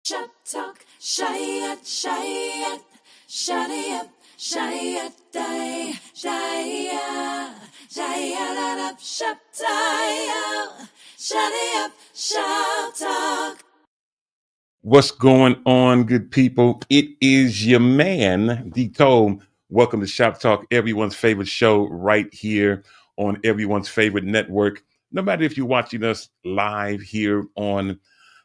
Shoptalk, shayat, shadayap, shayatay, shayat, shoptayo, shadayap, shoptalk. What's going on, good people? It is your man, D Cole. Welcome to Shop Talk, everyone's favorite show right here on everyone's favorite network. No matter if you're watching us live here on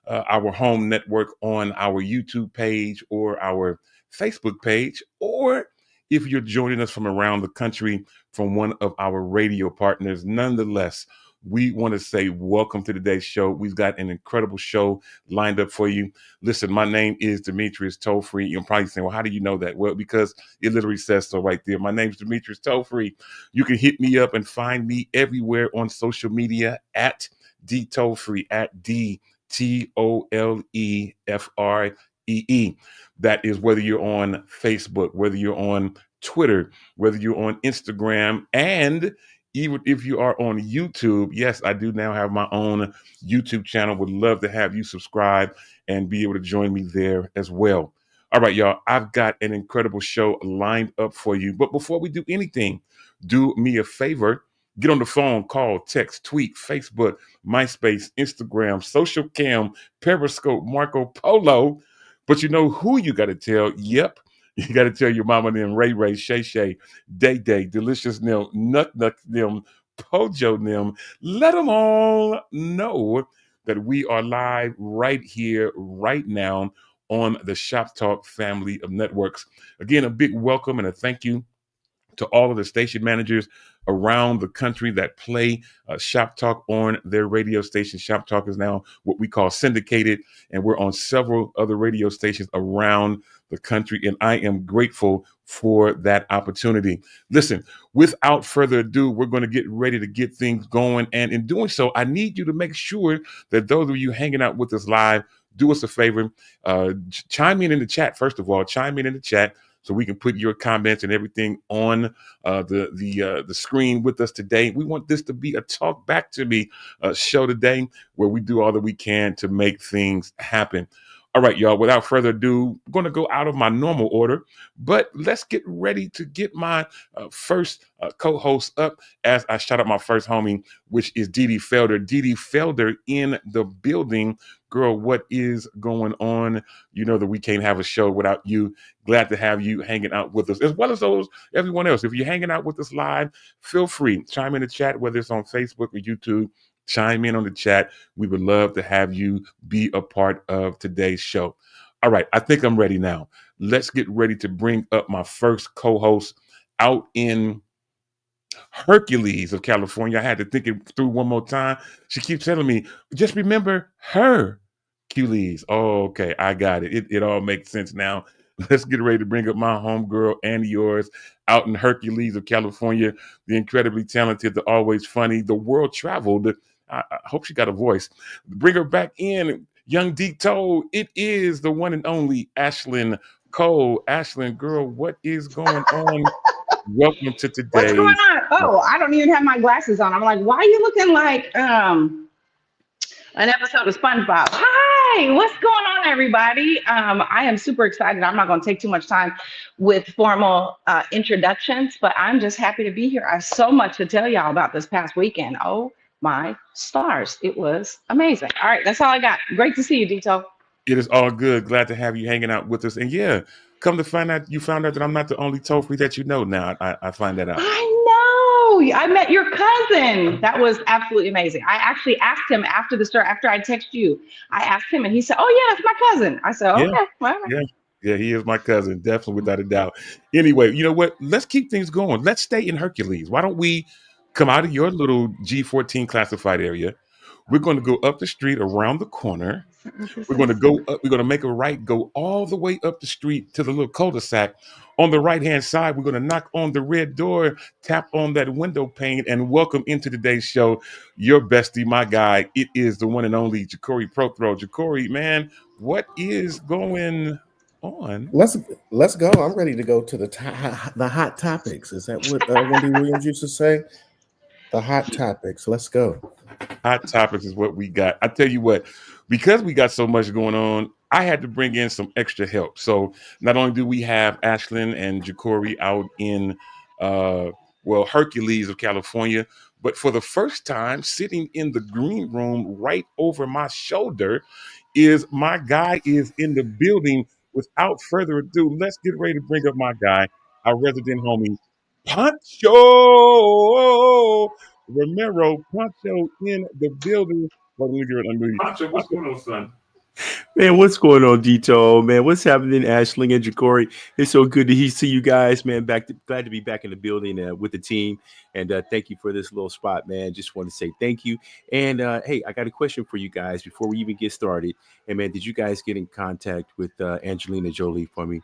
our home network, on our YouTube page or our Facebook page, or if you're joining us from around the country from one of our radio partners, nonetheless, we want to say welcome to today's show. We've got an incredible show lined up for you. Listen, my name is Demetrius Tollfree. You're probably saying, well, how do you know that? Well, because it literally says so right there. My name is Demetrius Tollfree. You can hit me up and find me everywhere on social media at D Tollfree, at DTOLEFREE. That is whether you're on Facebook, whether you're on Twitter, whether you're on Instagram, and even if you are on YouTube. Yes, I do now have my own YouTube channel. Would love to have you subscribe and be able to join me there as well. All right, y'all, I've got an incredible show lined up for you. But before we do anything, do me a favor. Get on the phone, call, text, tweet, Facebook, MySpace, Instagram, Social Cam, Periscope, Marco Polo. But you know who you got to tell? Yep. You got to tell your mama them, Ray Ray, Shay Shay, Day Day, Delicious them, Nut Nut them, Pojo them. Let them all know that we are live right here, right now on the Shop Talk family of networks. Again, a big welcome and a thank you to all of the station managers around the country that play Shop Talk on their radio station. Shop Talk is now what we call syndicated, and we're on several other radio stations around the country, and I am grateful for that opportunity. Listen, without further ado, we're going to get ready to get things going, and in doing so, I need you to make sure that those of you hanging out with us live, do us a favor, chime in the chat. First of all, chime in the chat so we can put your comments and everything on the screen with us today. We want this to be a talk back to me show today, where we do all that we can to make things happen. All right, y'all, without further ado, I'm going to go out of my normal order, but let's get ready to get my first co-host up as I shout out my first homie, which is Dee Dee Felder. Dee Dee Felder in the building. Girl, what is going on? You know that we can't have a show without you. Glad to have you hanging out with us, as well as everyone else. If you're hanging out with us live, feel free. Chime in the chat, whether it's on Facebook or YouTube. Chime in on the chat. We would love to have you be a part of today's show. All right, I think I'm ready now. Let's get ready to bring up my first co-host out in Hercules of California. I had to think it through one more time. She keeps telling me, just remember her. Hercules. Oh, okay, I got it. It all makes sense now. Let's get ready to bring up my homegirl and yours out in Hercules of California. The incredibly talented, the always funny, the world traveled. I hope she got a voice. Bring her back in, young D Toe. It is the one and only Ashlyn Cole. Ashlyn, girl, what is going on? Welcome to What's going today's. on? Oh, I don't even have my glasses on. I'm like, why are you looking like an episode of SpongeBob? Hi, what's going on, everybody? I am super excited. I'm not going to take too much time with formal introductions, but I'm just happy to be here. I have so much to tell y'all about this past weekend. Oh my stars. It was amazing. All right, that's all I got. Great to see you, Dito. It is all good. Glad to have you hanging out with us. And yeah, come to find out, you found out that I'm not the only Toll-free that you know now. I find that out. I know. I met your cousin. That was absolutely amazing. I actually asked him after the story, after I texted you, I asked him and he said, "Oh, yeah, that's my cousin." I said, Yeah, "Okay, all right." yeah, yeah. He is my cousin, definitely without a doubt. Anyway, you know what? Let's keep things going. Let's stay in Hercules. Why don't we come out of your little G14 classified area? We're going to go up the street around the corner. We're going to go up, we're going to make a right, go all the way up the street to the little cul-de-sac. On the right-hand side, we're going to knock on the red door, tap on that window pane, and welcome into today's show, your bestie, my guy. It is the one and only Ja'Cory Prothro. Ja'Cory, man, what is going on? Let's go. I'm ready to go to the hot topics. Is that what Wendy Williams used to say? The hot topics. Let's go. Hot topics is what we got. I tell you what, because we got so much going on, I had to bring in some extra help. So not only do we have Ashlyn and Jacory out in Hercules of California, but for the first time, sitting in the green room right over my shoulder is my guy is in the building. Without further ado, let's get ready to bring up my guy, our resident homie, Pancho Romero. Pancho in the building. Well, let me get it. Pancho, what's going on, son? Man, what's going on, Dito? Man, what's happening, Ashling and Jacory? It's so good to see you guys, man. Glad to be back in the building with the team, and thank you for this little spot, man. Just want to say thank you. And hey, I got a question for you guys before we even get started. Hey, man, did you guys get in contact with Angelina Jolie for me?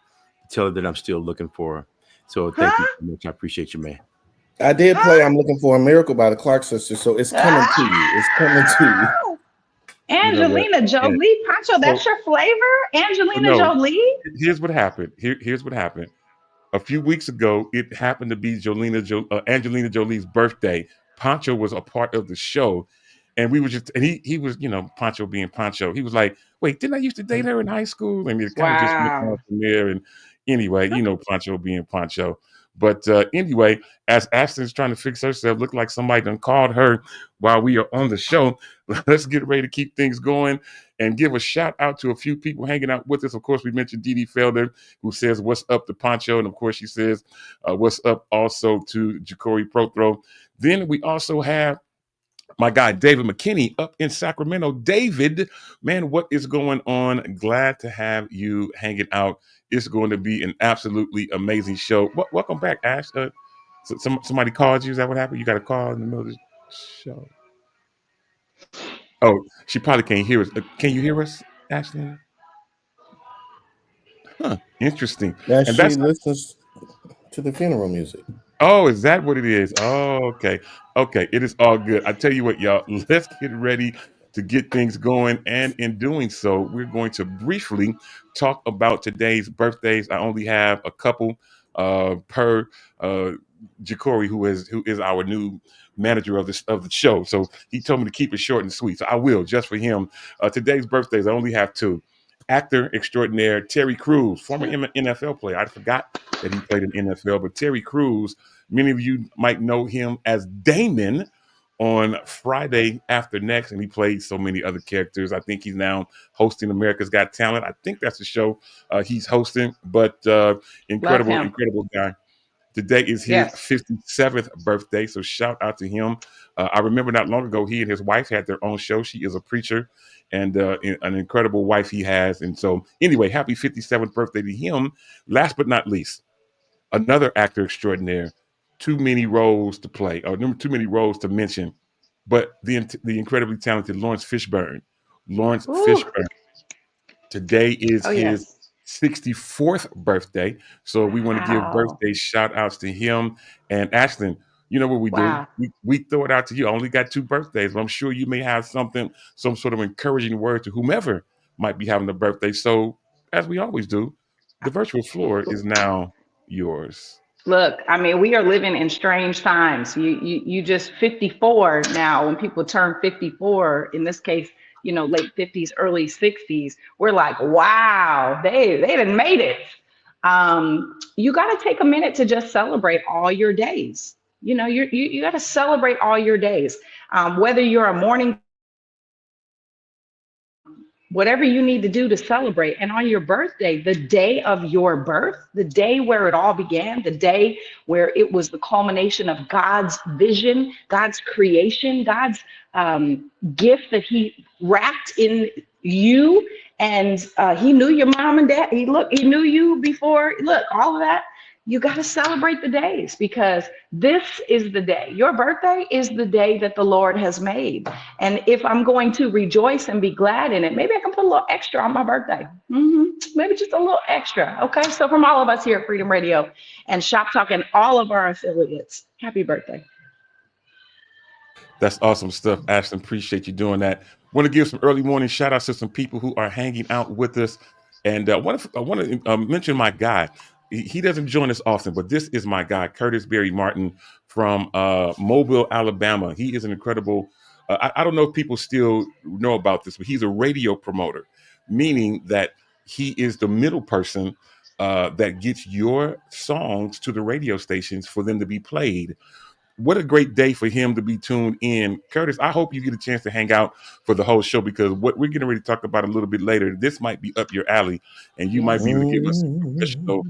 Tell her that I'm still looking for her. So thank you so much. I appreciate you, man. I did play "I'm Looking for a Miracle" by the Clark Sisters, so it's coming to you. It's coming to you. Angelina Jolie, Pancho, that's your flavor? Angelina Jolie? Here's what happened. Here's what happened. A few weeks ago, it happened to be Angelina Jolie's birthday. Pancho was a part of the show. And we were just, and he was, Pancho being Pancho. He was like, wait, didn't I used to date her in high school? And it kind of just went on from there. And anyway, Pancho being Pancho. But anyway, as Ashlyn's trying to fix herself, looked like somebody done called her while we are on the show. Let's get ready to keep things going and give a shout out to a few people hanging out with us. Of course, we mentioned Dee Dee Felder, who says, what's up to Pancho? And of course, she says, what's up also to Jacory Prothro. Then we also have my guy, David McKinney, up in Sacramento. David, man, what is going on? Glad to have you hanging out. It's going to be an absolutely amazing show. Welcome back, Ash. Somebody called you. Is that what happened? You got a call in the middle of the show? Oh, she probably can't hear us. Can you hear us, Ashley? Huh, interesting. Now she listens to the funeral music. Oh, is that what it is? Oh, okay. Okay, it is all good. I tell you what, y'all, let's get ready to get things going. And in doing so, we're going to briefly talk about today's birthdays. I only have a couple per Jacory, who is our new manager of the show. So he told me to keep it short and sweet. So I will, just for him. Today's birthdays, I only have two. Actor extraordinaire Terry Crews, former NFL player. I forgot that he played in NFL, but Terry Crews, many of you might know him as Damon on Friday After Next, and he played so many other characters. I think he's now hosting America's Got Talent. I think that's the show he's hosting, but incredible guy. Today is his 57th birthday, so shout out to him. I remember not long ago, he and his wife had their own show. She is a preacher and an incredible wife he has. And so anyway, happy 57th birthday to him. Last but not least, another actor extraordinaire. Too many roles to play, or too many roles to mention, but the incredibly talented Lawrence Fishburne. Fishburne. Today is his 64th birthday. So we want to give birthday shout outs to him. And Ashlyn, you know what we do? We throw it out to you. I only got 2 birthdays, but I'm sure you may have some sort of encouraging word to whomever might be having a birthday. So as we always do, the virtual floor is now yours. Look, I mean, we are living in strange times. You just 54 now. When people turn 54, in this case, late 50s, early 60s, we're like, wow, they done made it. You got to take a minute to just celebrate all your days. You got to celebrate all your days. Whether you're a morning, whatever you need to do to celebrate. And on your birthday, the day of your birth, the day where it all began, the day where it was the culmination of God's vision, God's creation, God's gift that he wrapped in you. And he knew your mom and dad. He knew you before. Look, all of that. You got to celebrate the days, because this is the day. Your birthday is the day that the Lord has made. And if I'm going to rejoice and be glad in it, maybe I can put a little extra on my birthday. Maybe just a little extra. Okay. So from all of us here at Freedom Radio and Shoptalk and all of our affiliates, happy birthday. That's awesome stuff, Ashlyn. Appreciate you doing that. Want to give some early morning shout outs to some people who are hanging out with us. And I want to mention my guy. He doesn't join us often, but this is my guy, Curtis Berry Martin from Mobile, Alabama. He is an incredible, I don't know if people still know about this, but he's a radio promoter, meaning that he is the middle person that gets your songs to the radio stations for them to be played. What a great day for him to be tuned in. Curtis, I hope you get a chance to hang out for the whole show, because what we're getting ready to talk about a little bit later, this might be up your alley, and you might be able to Yes. give us some professional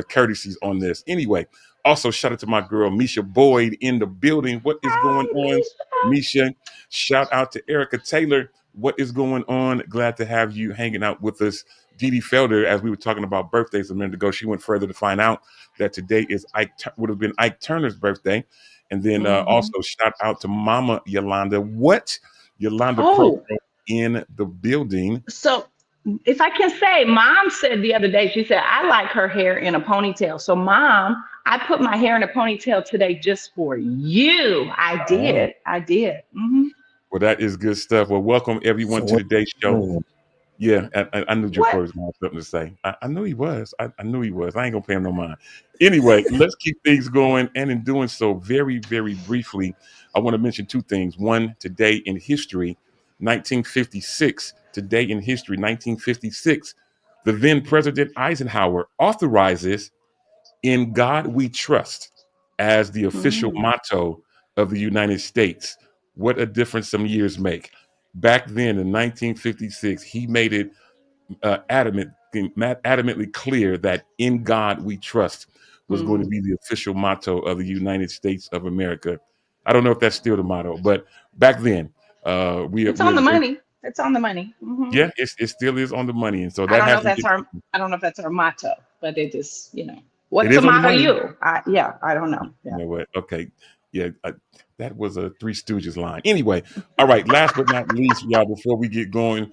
courtesies on this. Anyway, also shout out to my girl Misha Boyd in the building. What is going Hi, on, Lisa. Misha? Shout out to Erica Taylor. What is going on? Glad to have you hanging out with us. Dee Dee Felder, as we were talking about birthdays a minute ago, she went further to find out that today is would have been Ike Turner's birthday. And then Mhm. also shout out to Mama Yolanda. What? Yolanda Pro Oh, in the building. so if I can say, Mom said the other day, she said, I like her hair in a ponytail. So, Mom, I put my hair in a ponytail today just for you. I Oh, did. I did. Hmm. well, that is good stuff. Well, welcome everyone So to what? today's show. Mm. Yeah, I knew Joe What? Corey was going to have something to say. I knew he was. I knew he was. I ain't going to pay him no mind. Anyway, let's keep things going. And in doing so, very, very briefly, I want to mention two things. One, today in history, 1956. Today in history, 1956, the then President Eisenhower authorizes "In God We Trust" as the official Mm. motto of the United States. What a difference some years make. Back then in 1956, he made it adamantly clear that "In God We Trust" was going to Mm. be the official motto of the United States of America. I don't know if that's still the motto, but back then, It's on the money. It's on the money. Hmm. yeah, it still is on the money, and so I that don't know if hasn't that's been. our. I don't know if that's our motto, but it is. It What's the is on the motto? money. You? Yeah. I don't know. You Yeah. know what? Okay, yeah, that was a Three Stooges line. Anyway, all right. Last but not least, y'all, before we get going,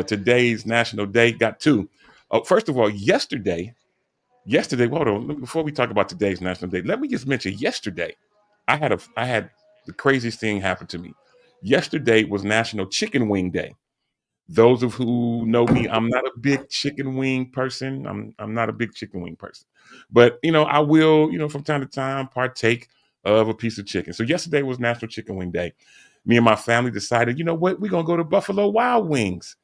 today's National Day got two. First of all, yesterday, hold on. Before we talk about today's National Day, let me just mention yesterday. I had the craziest thing happen to me. Yesterday was National Chicken Wing Day. Those of who know me, I'm not a big chicken wing person. I'm not a big chicken wing person, but I will from time to time partake of a piece of chicken. So yesterday was National Chicken Wing Day. Me and my family decided, you know what, we're gonna go to Buffalo Wild Wings.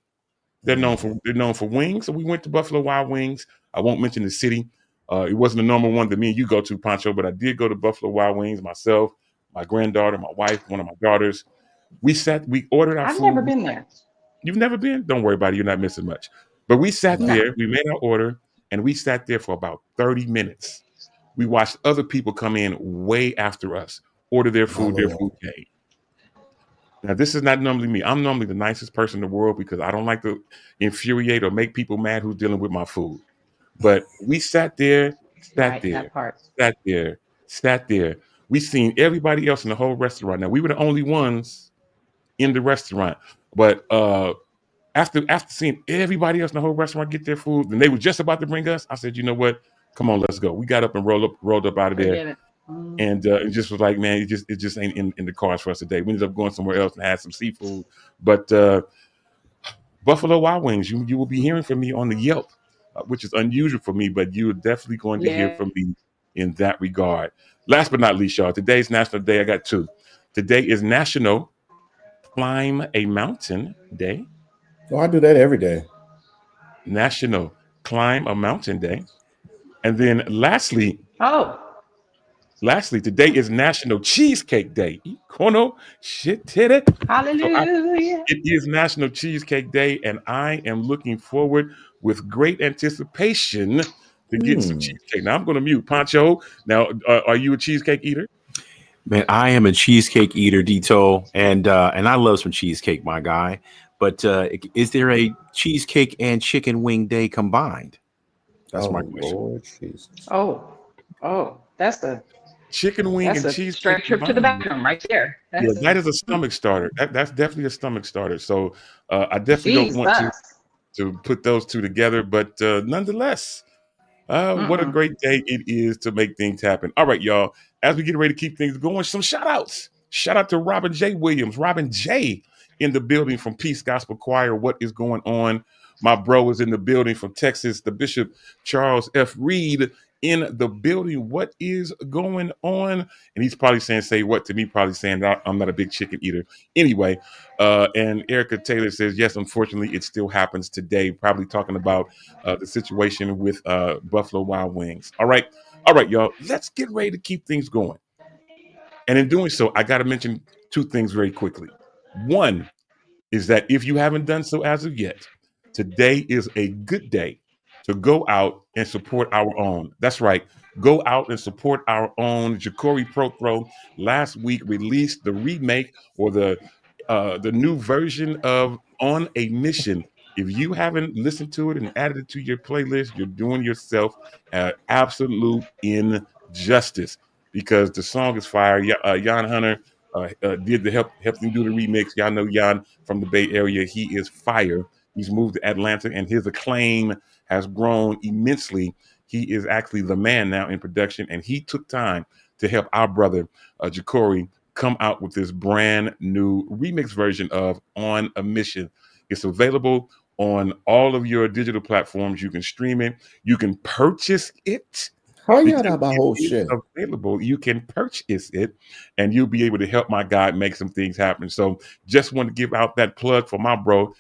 They're known for wings, so we went to Buffalo Wild Wings. I won't mention the city. It wasn't the normal one that me and you go to, Pancho, but I did go to Buffalo Wild Wings myself, my granddaughter, my wife, one of my daughters. We ordered our I've never food. been there. You've never been? Don't worry about it. You're not missing much. But we sat No. No. there, we made our order, and we sat there for about 30 minutes. We watched other people come in way after us, order their My food, their Lord. food came. Now, this is not normally me. I'm normally the nicest person in the world because I don't like to infuriate or make people mad who's dealing with my food. But we sat there, sat Right. there, That part. sat there, sat there. We seen everybody else in the whole restaurant. Now, we were the only ones in the restaurant. But after seeing everybody else in the whole restaurant get their food, and they were just about to bring us, I said, you know what? Come on, let's go. We got up and rolled up out of there, Forget it. Mm. and it just was like, man, it just ain't in the cards for us today. We ended up going somewhere else and had some seafood, but Buffalo Wild Wings, you will be hearing from me on the Yelp, which is unusual for me, but you're definitely going to hear Yeah. from me in that regard. Last but not least, y'all, today's National Day. I got two. Today is National Climb a Mountain Day. Oh, I do that every day. National Climb a Mountain Day. And then Oh. lastly, today is National Cheesecake Day. Kono shit it. So Hallelujah. it is National Cheesecake Day, and I am looking forward with great anticipation to getting some Hmm. cheesecake. Now I'm going to mute Pancho. Now, are you a cheesecake eater? Man, I am a cheesecake eater, Dito, and I love some cheesecake, my guy. But is there a cheesecake and chicken wing day combined? That's my Oh question. Lord Jesus. Oh. Oh. Chicken wing That's and a cheesecake straight trip to the combined. bathroom right there. Yeah, That's that a is a stomach starter. That's definitely a stomach starter. So I definitely don't want to Jesus. put those two together, but nonetheless, what a Mm-mm. great day it is to make things happen. All right, y'all. As we get ready to keep things going, some shout outs. Shout out to Robin J. Williams. Robin J. in the building from Peace Gospel Choir. What is going on? My bro is in the building from Texas. The Bishop Charles F. Reed in the building. What is going on? And he's probably saying, say what to me, probably saying I'm not a big chicken eater. Anyway, and Erica Taylor says, yes, unfortunately, it still happens today. Probably talking about the situation with Buffalo Wild Wings. All right, y'all, let's get ready to keep things going. And in doing so, I got to mention two things very quickly. One is that if you haven't done so as of yet, today is a good day to go out and support our own. That's right. Go out and support our own. Ja'Cory Procro last week released the remake or the new version of On a Mission. If you haven't listened to it and added it to your playlist, you're doing yourself absolute injustice because the song is fire. Jan Hunter did the helped him do the remix. Y'all know Jan from the Bay Area. He is fire. He's moved to Atlanta, and his acclaim has grown immensely. He is actually the man now in production, and he took time to help our brother Ja'Cory come out with this brand new remix version of On a Mission. It's available on all of your digital platforms. You can stream it. You can purchase it. How you Because about whole it is shit? available, you can purchase it, and you'll be able to help my guy make some things happen. So, just want to give out that plug for my bro.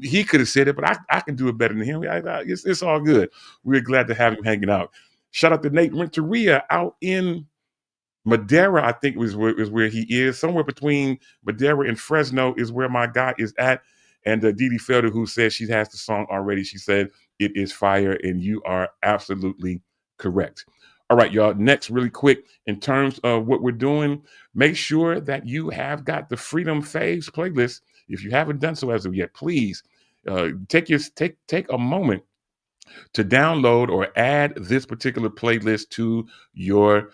He could have said it, but I can do it better than him. It's all good. We're glad to have him hanging out. Shout out to Nate Renteria out in Madeira, I think is where he is. Somewhere between Madeira and Fresno is where my guy is at. And Dee Dee Felder, who says she has the song already, she said it is fire, and you are absolutely correct. All right, y'all. Next, really quick, in terms of what we're doing, make sure that you have got the Freedom Faves playlist. If you haven't done so as of yet, please take a moment to download or add this particular playlist to your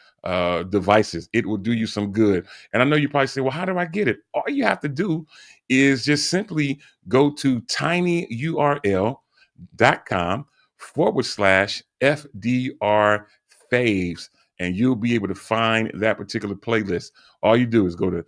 devices. It will do you some good. And I know you probably say, well, how do I get it? All you have to do is just simply go to tinyurl.com/FDR faves, and you'll be able to find that particular playlist. All you do is go to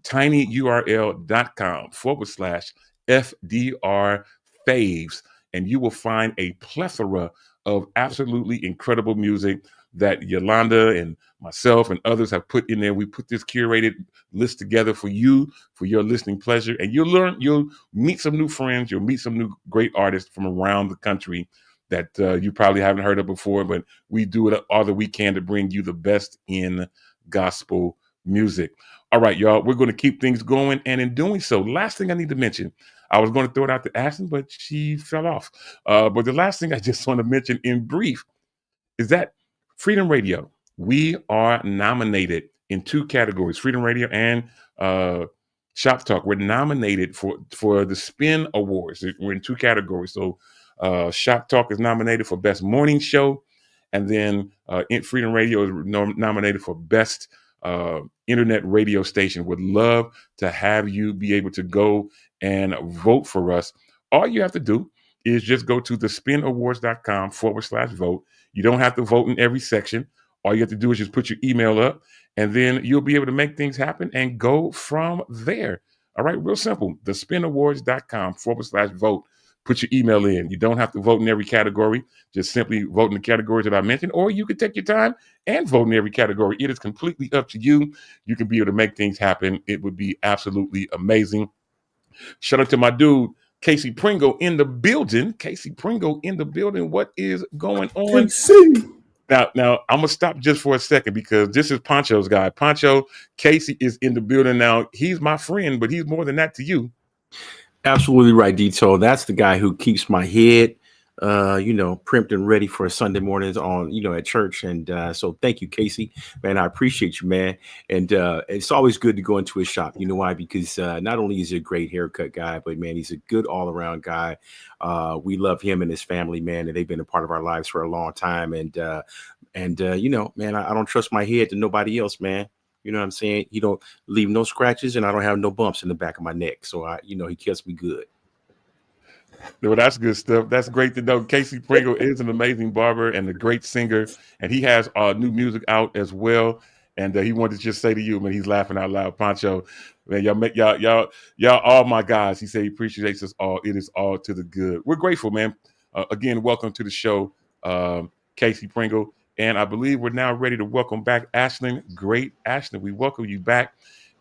tinyurl.com/FDR faves, and you will find a plethora of absolutely incredible music that Yolanda and myself and others have put in there. We put this curated list together for you, for your listening pleasure, and you'll meet some new friends, you'll meet some new great artists from around the country that you probably haven't heard of before, but we do it all that we can to bring you the best in gospel music. All right, y'all, we're going to keep things going, and in doing so, last thing I need to mention, I was going to throw it out to Ashton, but she fell off. But the last thing I just want to mention in brief is that Freedom Radio, we are nominated in two categories, Freedom Radio and Shop Talk. We're nominated for the Spin Awards. We're in two categories. So Shop Talk is nominated for Best Morning Show, and then Freedom Radio is nominated for Best Internet Radio Station. Would love to have you be able to go and vote for us. All you have to do is just go to thespinawards.com/vote. You don't have to vote in every section. All you have to do is just put your email up, and then you'll be able to make things happen and go from there. All right, real simple. Thespinawards.com/vote. Put your email in. You don't have to vote in every category. Just simply vote in the categories that I mentioned, or you could take your time and vote in every category. It is completely up to you. You can be able to make things happen. It would be absolutely amazing. Shout out to my dude, Casey Pringle in the building. Casey Pringle in the building. What is going on? KC. Now I'm gonna stop just for a second because this is Poncho's guy. Poncho, Casey is in the building now. He's my friend, but he's more than that to you. Absolutely right, Dito. That's the guy who keeps my head, primped and ready for Sunday mornings on, at church. And so thank you, Casey, man. I appreciate you, man. And it's always good to go into his shop. You know why? Because not only is he a great haircut guy, but man, he's a good all around guy. We love him and his family, man, and they've been a part of our lives for a long time. And man, I don't trust my head to nobody else, man. You know what I'm saying? He don't leave no scratches, and I don't have no bumps in the back of my neck. So he keeps me good. Well, that's good stuff. That's great to know. Casey Pringle is an amazing barber and a great singer, and he has new music out as well. And he wanted to just say to you, man, he's laughing out loud, Poncho. Man, y'all all my guys. He said he appreciates us all. It is all to the good. We're grateful, man. Again, welcome to the show, Casey Pringle. And I believe we're now ready to welcome back Ashlyn. Great, Ashlyn. We welcome you back.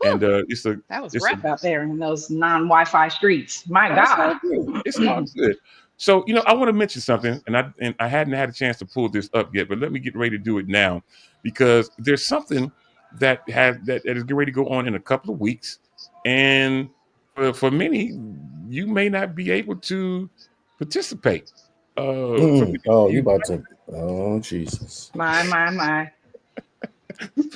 And Whew, it's a that was it's a rough out there in those non-Wi-Fi streets. My oh, it's God. all good. It's all good. So, I want to mention something, and I hadn't had a chance to pull this up yet, but let me get ready to do it now because there's something that is getting ready to go on in a couple of weeks, and for many, you may not be able to participate. For many of Oh, you you, about to? Oh, Jesus. My.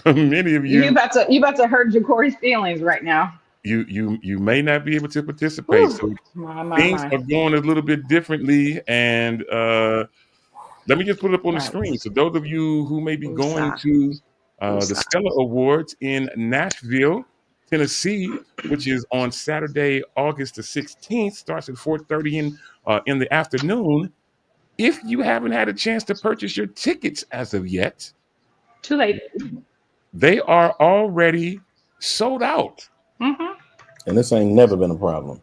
for many of You you, about to hurt Ja'Cory's feelings right now. you may not be able to participate. Whew. So things My. are going a little bit differently, and let me just put it up on the Right. screen. So those of you who may be going Woosah. to the Woosah. Stellar Awards in Nashville, Tennessee, which is on Saturday, August the 16th, starts at 4:30 in the afternoon. If you haven't had a chance to purchase your tickets as of yet, Too late. they are already sold out. Mm-hmm. And this ain't never been a problem.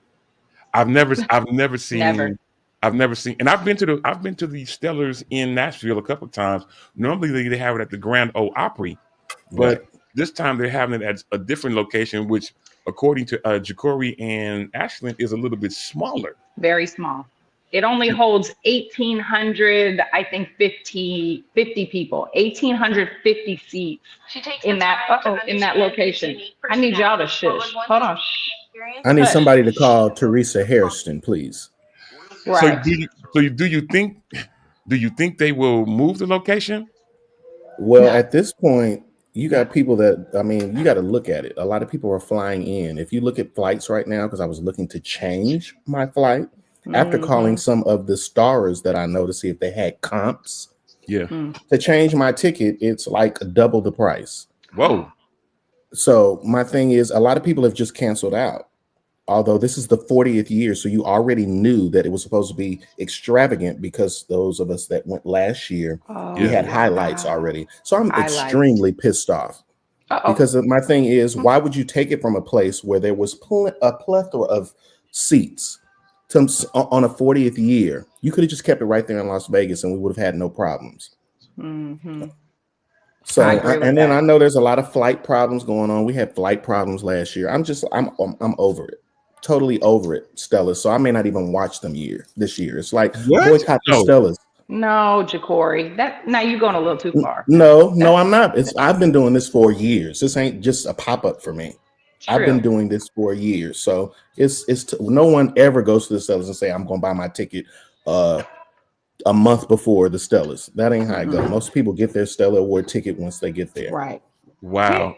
I've never Never. seen and I've been to the Stellars in Nashville a couple of times. Normally they have it at the Grand Ole Opry, Right. but this time they're having it at a different location, which according to Ja'Cory and Ashland is a little bit smaller. Very small. It only holds 1,800, I think 50 people, 1,850 seats in that location. I need y'all to shush. Hold on. Shh. I need Hush. somebody to call Teresa Hairston, please. So Right. do you think they will move the location? Well, No. at this point, you No. got people that, I mean, you got to look at it. A lot of people are flying in. If you look at flights right now, because I was looking to change my flight after calling Mm-hmm. some of the stars that I know to see if they had comps Yeah. to change my ticket, it's like double the price. Whoa. So my thing is, a lot of people have just canceled out. Although this is the 40th year, so you already knew that it was supposed to be extravagant because those of us that went last year, we Oh, Yeah. had highlights wow. already. So I'm Highlights. extremely pissed off Uh-oh. because my thing is, why would you take it from a place where there was a plethora of seats on a 40th year? You could have just kept it right there in Las Vegas and we would have had no problems. Mm-hmm. So, I agree with and then I that. know there's a lot of flight problems going on. We had flight problems last year. I'm over it. Totally over it, Stellas. So I may not even watch them this year. It's like What? boycott the No. Stellas. No, Ja'Cory. Now you're going a little too far. No, That's I'm not. I've been doing this for years. This ain't just a pop-up for me. I've been true. doing this for years. So no one ever goes to the Stellas and say, I'm gonna buy my ticket a month before the Stellas. That ain't how it goes. Mm-mm. Most people get their Stellar Award ticket once they get there. Right. Wow.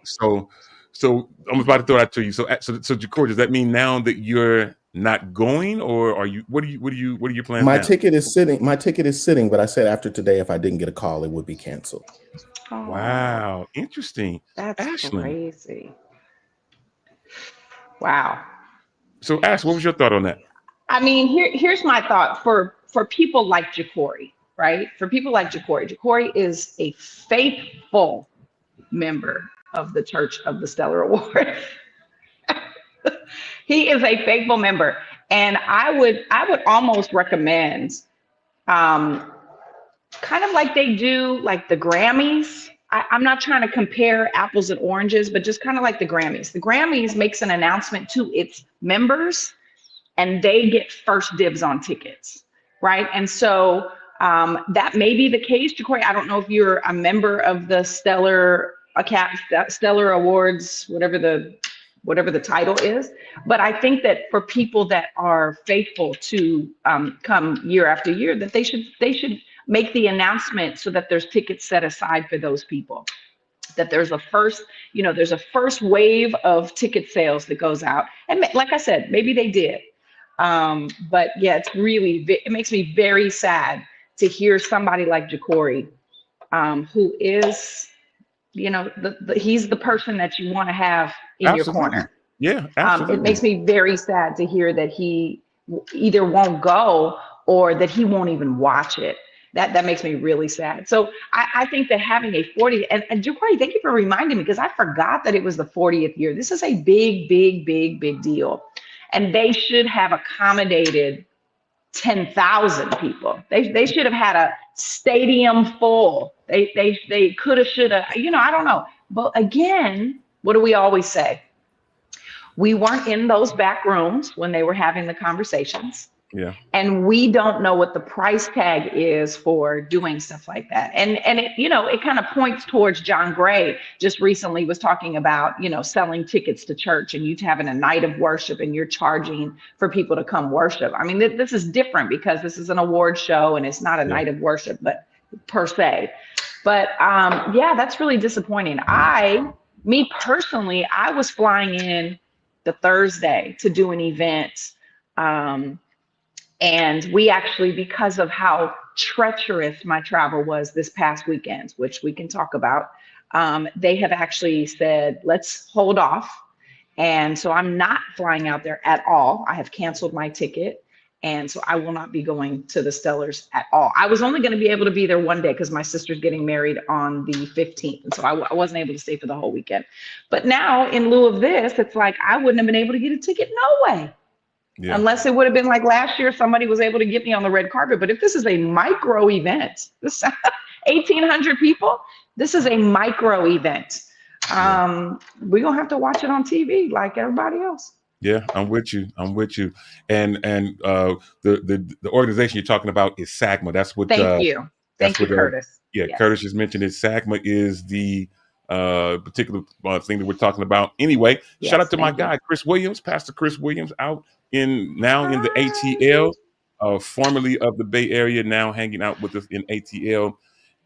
So I'm about to throw that to you. So Ja'Cory, does that mean now that you're not going, or are you? What are your plans My now? ticket is sitting. My ticket is sitting, but I said after today, if I didn't get a call, it would be canceled. Oh, Wow, interesting, that's Ashlyn. crazy. Wow. So, Ash, what was your thought on that? I mean, here's my thought for people like Ja'Cory, right? For people like Ja'Cory, Ja'Cory is a faithful member of the Church of the Stellar Award. He is a faithful member, and I would almost recommend, um, kind of like they do like the Grammys. I'm not trying to compare apples and oranges, but just kind of like the Grammys. The Grammys makes an announcement to its members and they get first dibs on tickets, right? And so that may be the case, Ja'Cory. I don't know if you're a member of the Stellar Awards, whatever the title is, but I think that for people that are faithful to come year after year, that they should make the announcement so that there's tickets set aside for those people. That there's a first wave of ticket sales that goes out, and like I said, maybe they did. But yeah, it makes me very sad to hear somebody like Ja'Cory, who is, he's the person that you want to have in your Absolutely. corner. Yeah, It absolutely. makes me very sad to hear that he either won't go or that he won't even watch it. That makes me really sad. So I think that having a 40, and Ja'Cory, thank you for reminding me because I forgot that it was the 40th year. This is a big, big, big, big deal. And they should have accommodated 10,000 people. They should have had a stadium full. They could have, should have, I don't know. But again, what do we always say? We weren't in those back rooms when they were having the conversations. Yeah. And we don't know what the price tag is for doing stuff like that. And it, it kind of points towards John Gray just recently was talking about, selling tickets to church and you having a night of worship and you're charging for people to come worship. I mean, this is different because this is an award show and it's not a night of worship, but per se. But yeah, that's really disappointing. Me personally, I was flying in the Thursday to do an event. And we actually, because of how treacherous my travel was this past weekend, which we can talk about, they have actually said, let's hold off. And so I'm not flying out there at all. I have canceled my ticket. And so I will not be going to the Stellars at all. I was only going to be able to be there one day because my sister's getting married on the 15th. And so I wasn't able to stay for the whole weekend. But now in lieu of this, it's like I wouldn't have been able to get a ticket. No way. Yeah. Unless it would have been like last year, somebody was able to get me on the red carpet. But if this is a micro event, this 1,800 people, this is a micro event. We're going to have to watch it on TV like everybody else. Yeah, I'm with you. And the organization you're talking about is SAGMA. That's what. Thank you, Curtis. Yes. Curtis just mentioned it. SAGMA is the particular thing that we're talking about. Anyway, shout out to my guy Chris Williams, Pastor Chris Williams, out in the ATL, formerly of the Bay Area, now hanging out with us in ATL.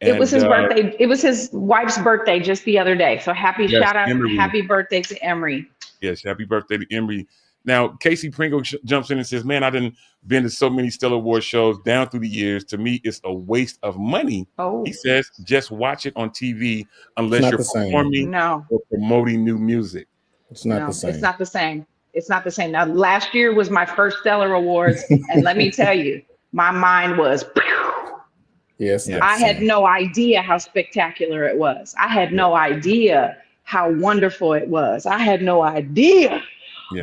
And, it was his birthday. It was his wife's birthday just the other day. So happy birthday to Emery. Yes, happy birthday to Emery. Now, Casey Pringle jumps in and says, man, I didn't been to so many Stellar Award shows down through the years. To me, it's a waste of money. Oh. He says, just watch it on TV unless you're performing or promoting new music. It's not the same. It's not the same. It's not the same. Now, last year was my first Stellar Awards. And let me tell you, my mind was... Yes. I had no idea how spectacular it was. I had no idea how wonderful it was. I had no idea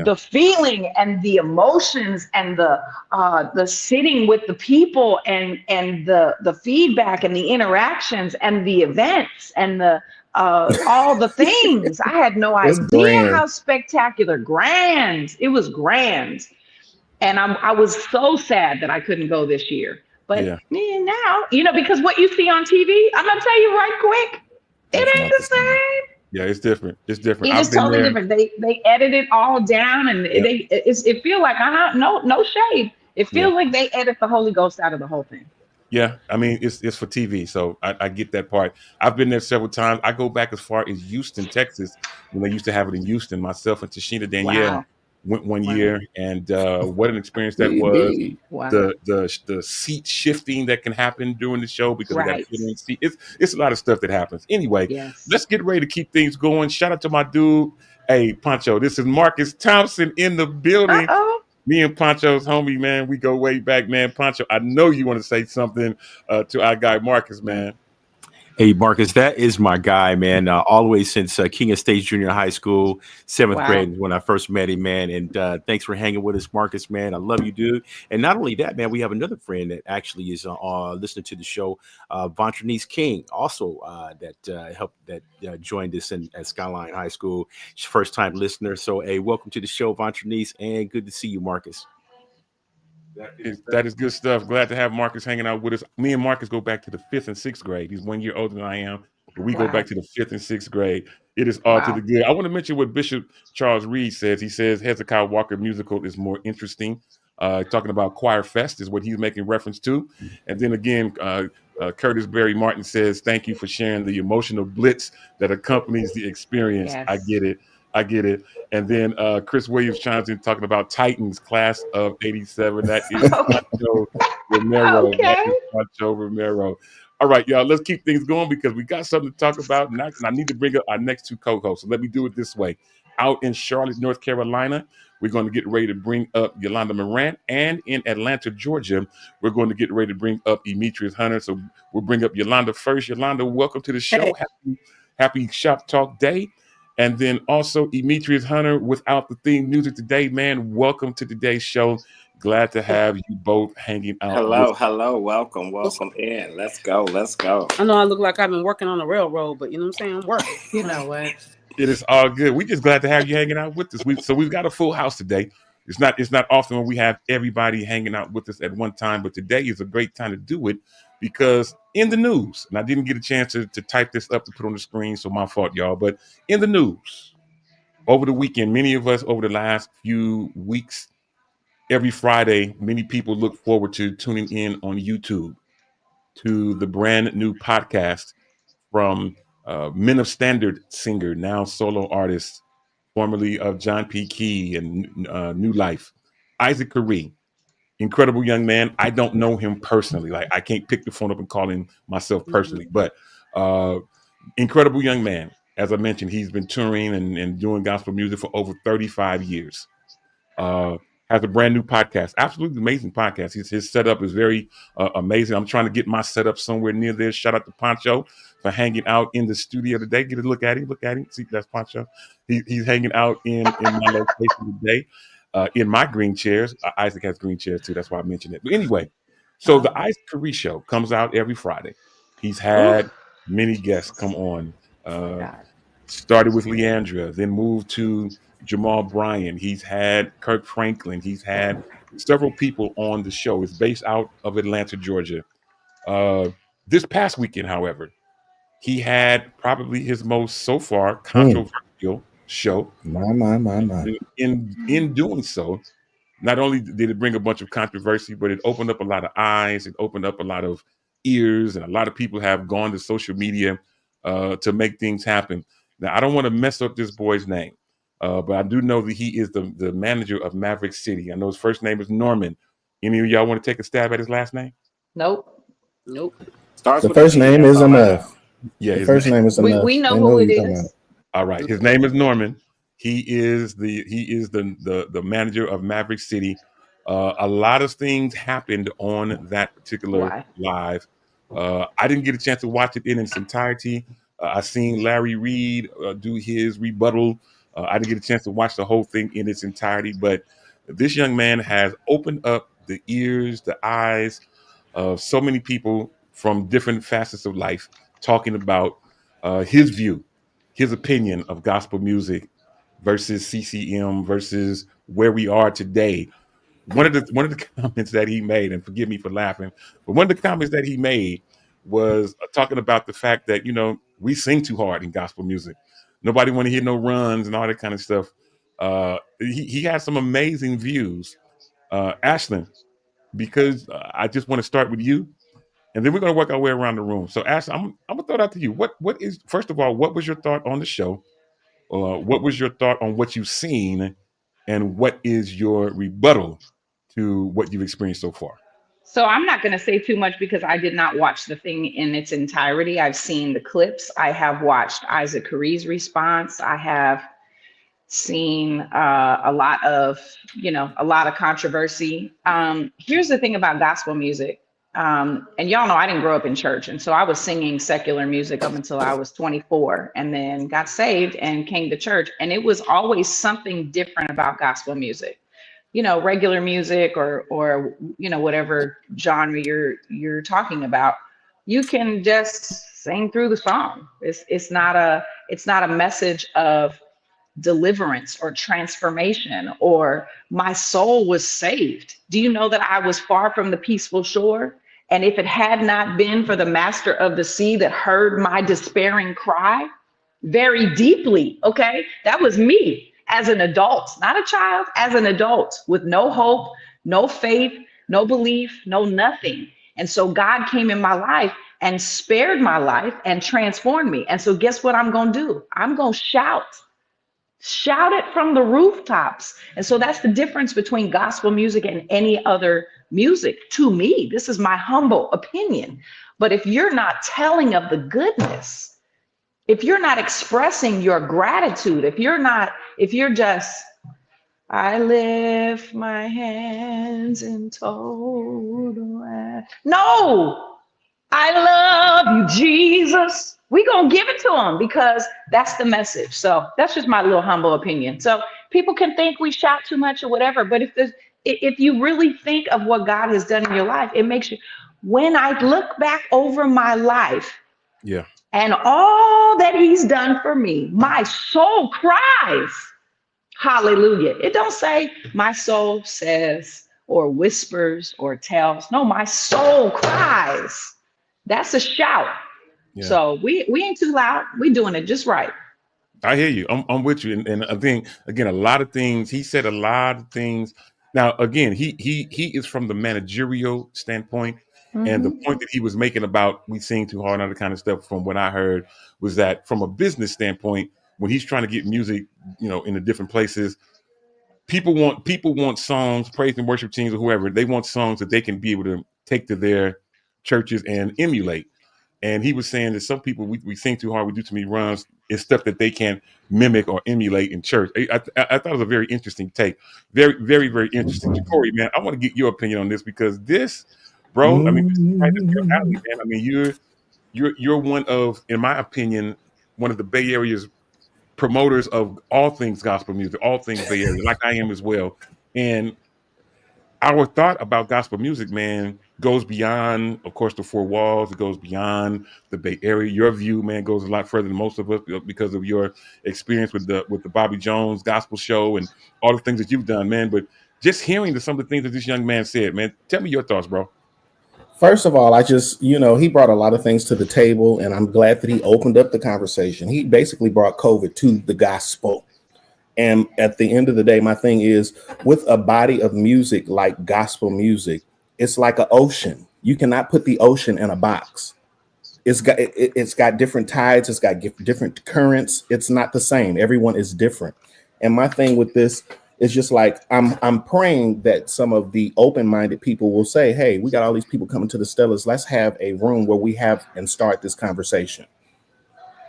the feeling and the emotions and the sitting with the people and the feedback and the interactions and the events and the all the things. I had no idea how spectacular. Grand. It was grand. And I was so sad that I couldn't go this year. But man, now, because what you see on TV, I'm going to tell you right quick, it ain't the same. Yeah, it's different. It's different. It's totally different. They edit it all down and it feel like, no shade. It feels like they edit the Holy Ghost out of the whole thing. Yeah, I mean, it's for TV, so I get that part. I've been there several times. I go back as far as Houston, Texas, when they used to have it in Houston. Myself and Tashina Danielle went one year, and what an experience that was. Wow. The seat shifting that can happen during the show because we got to fit in seat. It's a lot of stuff that happens. Anyway, let's get ready to keep things going. Shout out to my dude, hey Pancho. This is Marcus Thompson in the building. Me and Pancho's homie, man. We go way back, man. Pancho, I know you want to say something to our guy Marcus, man. Hey, Marcus, that is my guy, man. All the way since King of State Junior High School, 7th grade is when I first met him, man. And thanks for hanging with us, Marcus, man. I love you, dude. And not only that, man, we have another friend that actually is listening to the show, Vontranice King, also that joined us at Skyline High School. She's first-time listener. So, hey, welcome to the show, Vontranice, and good to see you, Marcus. That is good stuff. Glad to have Marcus hanging out with us. Me and Marcus go back to the 5th and 6th grade. He's 1 year older than I am, but we go back to the 5th and 6th grade. It is all to the good. I want to mention what Bishop Charles Reed says. He says Hezekiah Walker musical is more interesting. Talking about Choir Fest is what he's making reference to. And then again, Curtis Berry Martin says, thank you for sharing the emotional blitz that accompanies the experience. Yes. I get it. And then Chris Williams chimes in talking about Titans class of 87. That is Pancho Romero. Okay. That is Pancho Romero. All right, y'all, let's keep things going because we got something to talk about. And I need to bring up our next two co-hosts. So let me do it this way. Out in Charlotte, North Carolina, we're going to get ready to bring up Yolanda Morant. And in Atlanta, Georgia, we're going to get ready to bring up Demetrius Hunter. So we'll bring up Yolanda first. Yolanda, welcome to the show. Happy Shop Talk Day. And then also Demetrius Hunter, without the theme music today, man, welcome to today's show. Glad to have you both hanging out with. Hello, hello, welcome, welcome in. Let's go, let's go. I know I look like I've been working on the railroad, but you know what I'm saying? I'm working. You know what? It is all good. We just glad to have you hanging out with us. So we've got a full house today. It's not often when we have everybody hanging out with us at one time, but today is a great time to do it because in the news, and I didn't get a chance to type this up to put on the screen, so my fault, y'all. But in the news, over the weekend, many of us over the last few weeks, every Friday, many people look forward to tuning in on YouTube to the brand new podcast from Men of Standard singer, now solo artist, formerly of John P. Key and New Life, Isaac Curry. Incredible young man. I don't know him personally. Like I can't pick the phone up and call him myself personally, but uh, incredible young man. As I mentioned, he's been touring and doing gospel music for over 35 years. Uh, has a brand new podcast, absolutely amazing podcast. His setup is very amazing. I'm trying to get my setup somewhere near there. Shout out to Pancho for hanging out in the studio today. Get a look at him. Look at him. See, that's Pancho. He's hanging out in my location today, in my green chairs. Isaac has green chairs too. That's why I mentioned it. But anyway, so the Isaac Curry Show comes out every Friday. He's had many guests come on. God. Started with Leandra, then moved to Jamal Bryan. He's had Kirk Franklin. He's had several people on the show. It's based out of Atlanta, Georgia. This past weekend, however, he had probably his most so far controversial show. My. In doing so, not only did it bring a bunch of controversy, but it opened up a lot of eyes. It opened up a lot of ears, and a lot of people have gone to social media to make things happen. Now, I don't want to mess up this boy's name, but I do know that he is the manager of Maverick City. I know his first name is Norman. Any of y'all want to take a stab at his last name? Nope. Nope. Starts The with a first T, name that's is all I enough. know. Yeah, The his first name. name is enough. We know They who who it you're talking is. about. All right, his name is Norman. He is the manager of Maverick City. A lot of things happened on that particular Why? live. I didn't get a chance to watch it in its entirety. I seen Larry Reed do his rebuttal. I didn't get a chance to watch the whole thing in its entirety, but this young man has opened up the ears, the eyes of so many people from different facets of life, talking about his view, his opinion of gospel music versus CCM versus where we are today. One of the comments that he made, and forgive me for laughing, but one of the comments that he made was talking about the fact that we sing too hard in gospel music. Nobody want to hear no runs and all that kind of stuff. He has some amazing views. Ashlyn, because I just want to start with you, and then we're going to work our way around the room. So, Ashlyn, I'm gonna throw it out to you. What is, first of all, what was your thought on the show? What was your thought on what you've seen, and what is your rebuttal to what you've experienced so far? So I'm not going to say too much because I did not watch the thing in its entirety. I've seen the clips. I have watched Isaac Curry's response. I have seen a lot of controversy. Here's the thing about gospel music. And y'all know I didn't grow up in church. And so I was singing secular music up until I was 24 and then got saved and came to church. And it was always something different about gospel music. Regular music or whatever genre you're talking about, you can just sing through the song. It's not a message of deliverance or transformation or my soul was saved. Do you know that I was far from the peaceful shore? And if it had not been for the master of the sea that heard my despairing cry very deeply, okay, that was me as an adult, not a child, as an adult with no hope, no faith, no belief, no nothing. And so God came in my life and spared my life and transformed me. And so guess what I'm going to do? I'm going to shout it from the rooftops. And so that's the difference between gospel music and any other music. To me, this is my humble opinion. But if you're not telling of the goodness, if you're not expressing your gratitude, if you're just, I lift my hands in total. No, I love you, Jesus. We gonna give it to them because that's the message. So that's just my little humble opinion. So people can think we shout too much or whatever, but If you really think of what God has done in your life, it makes you, when I look back over my life Yeah. and all that he's done for me, my soul cries, hallelujah. It don't say my soul says or whispers or tells. No, my soul cries. That's a shout. Yeah. So we ain't too loud. We doing it just right. I hear you. I'm with you. And I think again, a lot of things he said, a lot of things. Now, again, he is from the managerial standpoint, and the Hmm. point that he was making about we sing too hard and all that kind of stuff. From what I heard, was that from a business standpoint, when he's trying to get music, in the different places, people want songs, praise and worship teams or whoever. They want songs that they can be able to take to their churches and emulate. And he was saying that some people we sing too hard, we do too many runs. It's stuff that they can't mimic or emulate in church. I thought it was a very interesting take. Very, very, very interesting. Corey, man, I want to get your opinion on this because this, bro, I mean, this is right up your alley, man. I mean, you're one of, in my opinion, one of the Bay Area's promoters of all things gospel music, all things Bay Area, like I am as well. And our thought about gospel music, man, goes beyond, of course, the four walls. It goes beyond the Bay Area. Your view, man, goes a lot further than most of us because of your experience with the Bobby Jones gospel show and all the things that you've done, man. But just hearing some of the things that this young man said, man, tell me your thoughts, bro. First of all, I just, he brought a lot of things to the table, and I'm glad that he opened up the conversation. He basically brought COVID to the gospel. And at the end of the day, my thing is with a body of music like gospel music, it's like an ocean. You cannot put the ocean in a box. It's got different tides, it's got different currents. It's not the same. Everyone is different. And my thing with this is just like I'm praying that some of the open-minded people will say, hey, we got all these people coming to the Stellars. Let's have a room where we have and start this conversation.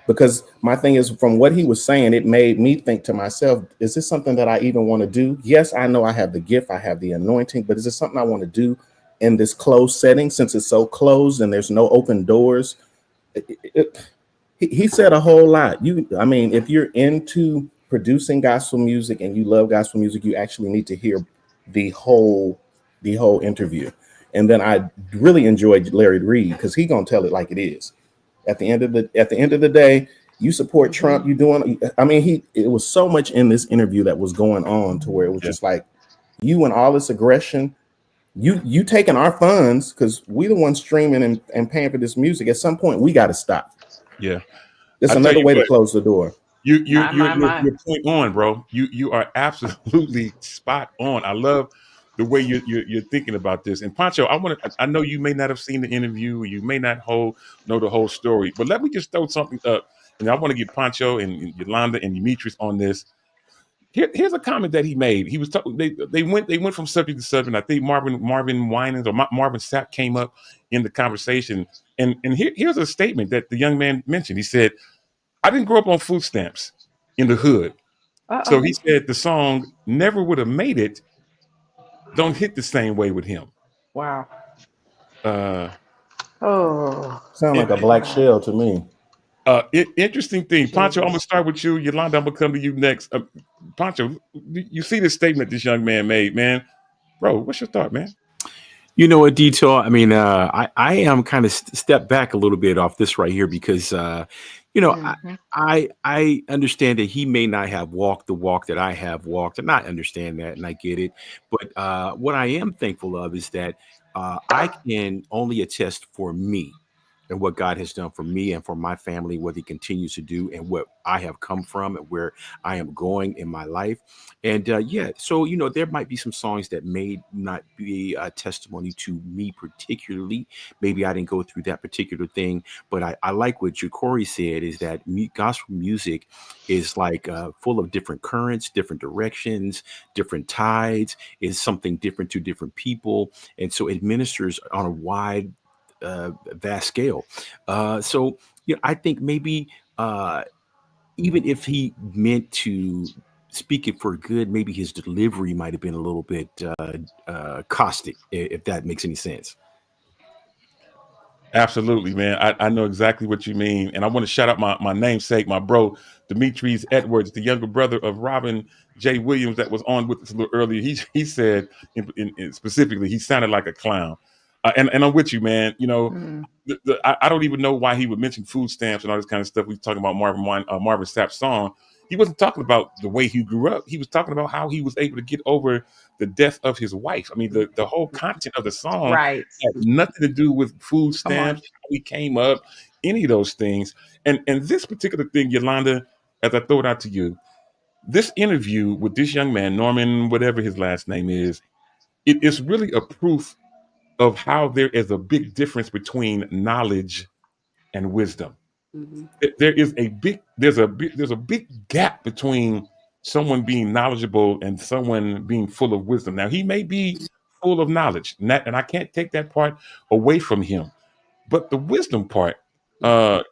Because my thing is, from what he was saying, it made me think to myself, is this something that I even want to do? Yes, I know I have the gift, I have the anointing, but is this something I want to do in this closed setting since it's so closed and there's no open doors? He said a whole lot. I mean, if you're into producing gospel music and you love gospel music, you actually need to hear the whole interview. And then I really enjoyed Larry Reed because he gonna tell it like it is. At the end of the day, you support Trump. You doing? I mean, it was so much in this interview that was going on to where it was Yeah, just like you and all this aggression. You taking our funds because we the ones streaming and paying for this music. At some point, we got to stop. yeah. It's I tell another you way to what. close the door. You My, you're my, you're my. you're point on, bro. You are absolutely spot on. I love the way you're thinking about this. And Pancho, I know you may not have seen the interview, you may not know the whole story, but let me just throw something up. And I want to get Pancho and Yolanda and Demetrius on this. Here's a comment that he made. He was talking. They went from subject to subject. I think Marvin Winans or Marvin Sapp came up in the conversation, and here's a statement that the young man mentioned. He said, I didn't grow up on food stamps in the hood. So Uh-oh. he said the song never would have made it, don't hit the same way with him. Wow. Uh, Oh. Sound like it, a black shell to me. interesting thing. Pancho, I'm going to Jesus. start with you. Yolanda, I'm going to come to you next. Pancho, you see this statement this young man made, man. Bro, what's your thought, man? You know what, Detail? I mean, I am kind of step back a little bit off this right here because, you know, I, Hmm. I understand that he may not have walked the walk that I have walked, and I understand that, and I get it. But what I am thankful of is that I can only attest for me and what God has done for me and for my family, what He continues to do, and what I have come from, and where I am going in my life. And yeah, so there might be some songs that may not be a testimony to me particularly. Maybe I didn't go through that particular thing, but I like what Ja'Cory said is that gospel music is like full of different currents, different directions, different tides, is something different to different people. And so it ministers on a wide, vast scale. So, I think maybe. Even if he meant to speak it for good, maybe his delivery might have been a little bit caustic, if that makes any sense. Absolutely, man. I know exactly what you mean. And I want to shout out my namesake, my bro, Demetrius Edwards, the younger brother of Robin J. Williams that was on with us a little earlier. He said specifically, he sounded like a clown. And I'm with you, man. You know, Mm. I don't even know why he would mention food stamps and all this kind of stuff. We were talking about Marvin Sapp's song. He wasn't talking about the way he grew up. He was talking about how he was able to get over the death of his wife. I mean, the whole content of the song Right. had nothing to do with food Come on. stamps, how he came up, any of those things. And this particular thing, Yolanda, as I throw it out to you, this interview with this young man, Norman, whatever his last name is, it is really a proof of how there is a big difference between knowledge and wisdom. Mhm. There's a big gap between someone being knowledgeable and someone being full of wisdom. Now he may be full of knowledge, and I can't take that part away from him. But the wisdom part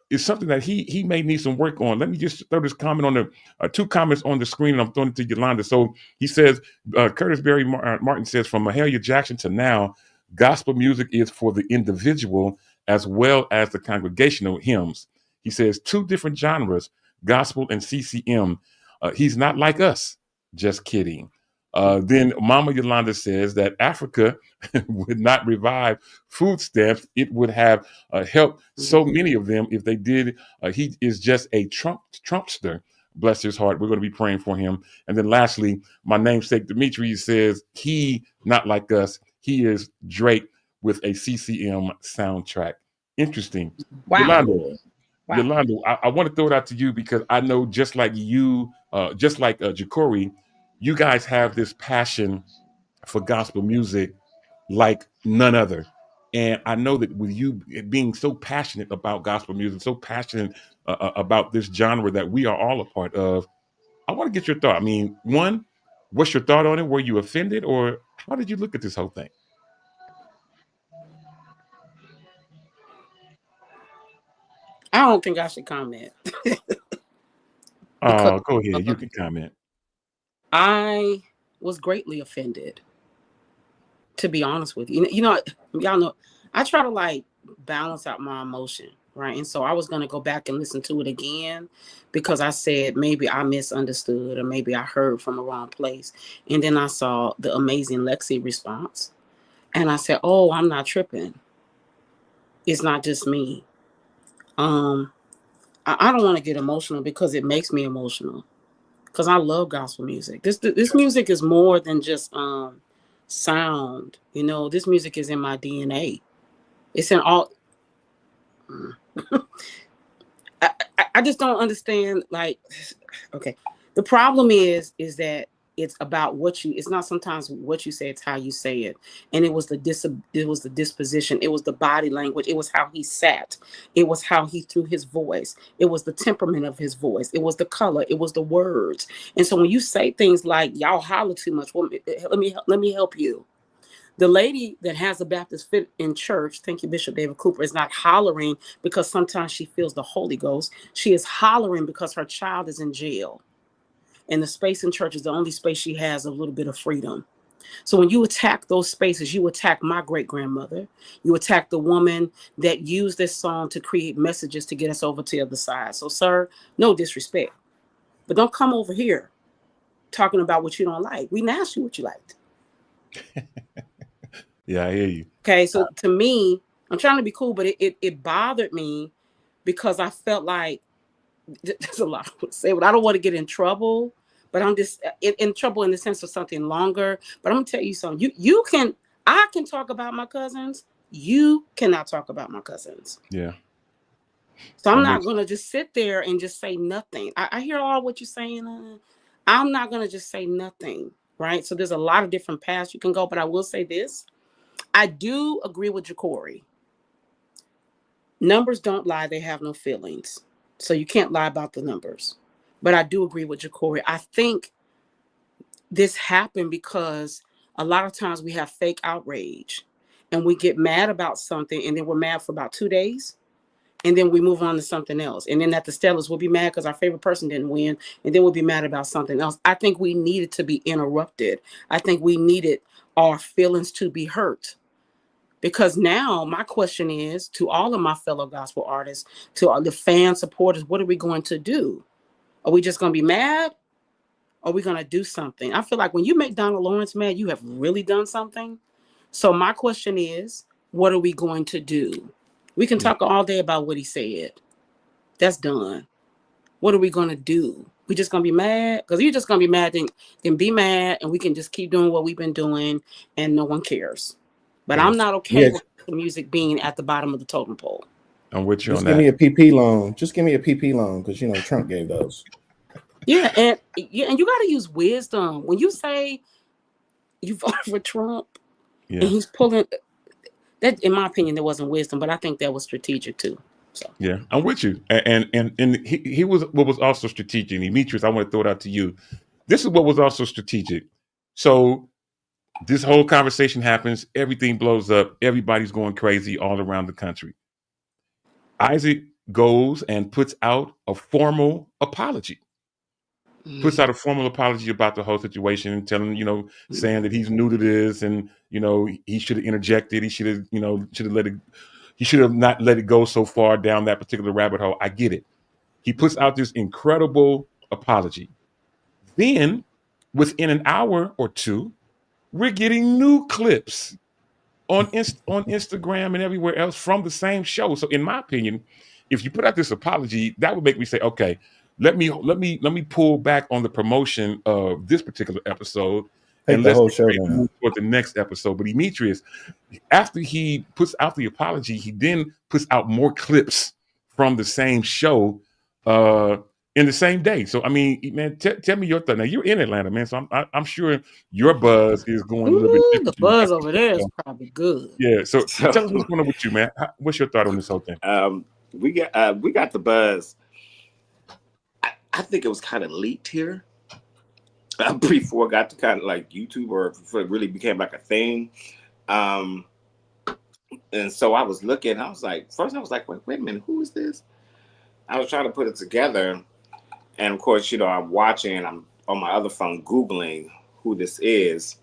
is something that he may need some work on. Let me just throw this comment on the two comments on the screen, and I'm throwing it to Yolanda. So he says, Curtis Berry Martin says, from Mahalia Jackson to now, gospel music is for the individual as well as the congregational hymns. He says two different genres, gospel and CCM. He's not like us. Just kidding. Then Mama Yolanda says that Africa would not revive food stamps. It would have helped so many of them if they did. He is just a Trumpster. Bless his heart. We're going to be praying for him. And then lastly, my namesake Dimitri says he not like us. He is Drake with a CCM soundtrack. Interesting. Wow. Yolanda, Lord. Wow. Yolanda, I want to throw it out to you because I know just like you, just like Jacory, you guys have this passion for gospel music like none other. And I know that with you being so passionate about gospel music, so passionate about this genre that we are all a part of, I want to get your thought. I mean, one, what's your thought on it? Were you offended, or how did you look at this whole thing? I don't think I should comment because Go ahead. uh, You can comment. I was greatly offended. To be honest with you, y'all know, I try to like balance out my emotion, right? And so I was gonna go back and listen to it again because I said maybe I misunderstood or maybe I heard from the wrong place, and then I saw the amazing Lexi response, and I said, "Oh, I'm not tripping. It's not just me." Um, I don't want to get emotional because it makes me emotional because I love gospel music. This music is more than just sound. This music is in my DNA. It's in all. I just don't understand. Like, okay, the problem is that it's about what you. It's not sometimes what you say; it's how you say it. And it was it was the disposition. It was the body language. It was how he sat. It was how he threw his voice. It was the temperament of his voice. It was the color. It was the words. And so when you say things like "y'all holler too much," well, let me help you. The lady that has a Baptist fit in church, thank you, Bishop David Cooper, is not hollering because sometimes she feels the Holy Ghost. She is hollering because her child is in jail. And the space in church is the only space she has a little bit of freedom. So when you attack those spaces, you attack my great grandmother. You attack the woman that used this song to create messages to get us over to the other side. So, sir, no disrespect, but don't come over here talking about what you don't like. We asked you what you liked. Yeah, I hear you. Okay, so to me, I'm trying to be cool, but it bothered me because I felt like there's a lot to say, but I don't want to get in trouble. But I'm just in trouble in the sense of something longer. But I'm gonna tell you something. I can talk about my cousins. You cannot talk about my cousins. Yeah, So I'm I'm not with gonna just sit there and just say nothing. I hear all what you're saying. I'm not gonna just say nothing, right? So there's a lot of different paths you can go, but I will say this. I do agree with Jacory. Numbers don't lie, they have no feelings. So you can't lie about the numbers. But I do agree with Jacory. I think this happened because a lot of times we have fake outrage and we get mad about something and then we're mad for about 2 days and then we move on to something else. And then at the Stellars, we'll be mad because our favorite person didn't win. And then we'll be mad about something else. I think we needed to be interrupted. I think we needed our feelings to be hurt. Because now my question is to all of my fellow gospel artists, to all the fan supporters, what are we going to do? Are we just going to be mad? Or are we going to do something? I feel like when you make Donald Lawrence mad, you have really done something. So my question is, what are we going to do? We can talk all day about what he said. That's done. What are we going to do? We just going to be mad? Because you're just going to be mad, then be mad, and we can just keep doing what we've been doing, and no one cares. But I'm not okay Yes. with the music being at the bottom of the totem pole. I'm with you Just on give that. me a PP loan. Just give me a PP loan because Trump gave those. Yeah, and you got to use wisdom. When you say you voted for Trump and he's pulling that, in my opinion, there wasn't wisdom, but I think that was strategic too. So Yeah, I'm with you. And he was what was also strategic. And Demetrius, I want to throw it out to you. This is what was also strategic. So this whole conversation happens, everything blows up, everybody's going crazy all around the country. Isaac goes and puts out a formal apology. Puts out a formal apology about the whole situation and telling, saying that he's new to this and, he should have interjected. He should have let it, he should have not let it go so far down that particular rabbit hole. I get it. He puts out this incredible apology. Then within an hour or two, we're getting new clips on Instagram and everywhere else from the same show. So in my opinion, if you put out this apology, that would make me say, okay, let me pull back on the promotion of this particular episode Take and the let's whole get show ready to down. move toward the next episode. But Demetrius, after he puts out the apology, he then puts out more clips from the same show in the same day. So I mean, man, tell me your thought. Now you're in Atlanta, man, so I'm sure your buzz is going a little bit the different. buzz over there is probably good. Yeah. So So, tell us what's going on with you, man. What's your thought on this whole thing? we got the buzz. I think it was kind of leaked here before it got to kind of like YouTube or before it really became like a thing. And so I was looking. I was like, first I was like, wait a minute, who is this? I was trying to put it together, and of course, I'm watching. I'm on my other phone Googling who this is,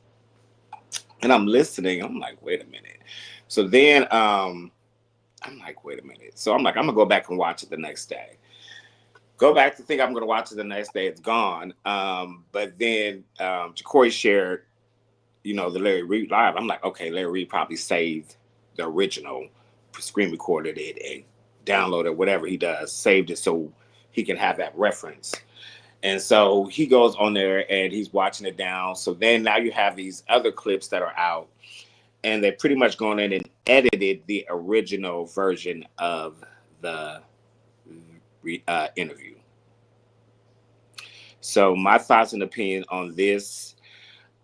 and I'm listening. I'm like, wait a minute. So then I'm like, wait a minute. So I'm like, I'm gonna go back and watch it the next day. Go back to think I'm gonna watch it the next day. It's gone. But then Jacory shared, the Larry Reid live. I'm like, okay, Larry Reid probably saved the original, screen recorded it and downloaded whatever he does, saved it so he can have that reference. And so he goes on there and he's watching it down. So then now you have these other clips that are out, and they're pretty much gone in and edited the original version of the interview. So my thoughts and opinion on this,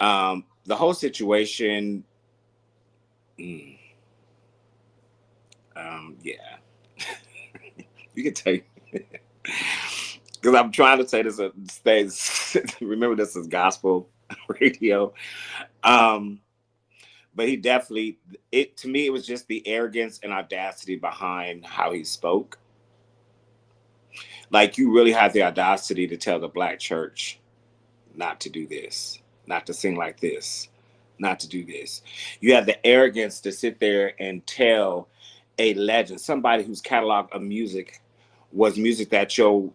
the whole situation, yeah, you can take. Because I'm trying to say this, remember this is gospel radio. But he definitely, to me, it was just the arrogance and audacity behind how he spoke. Like, you really had the audacity to tell the Black church not to do this, not to sing like this, not to do this. You have the arrogance to sit there and tell a legend, somebody whose catalog of music was music that your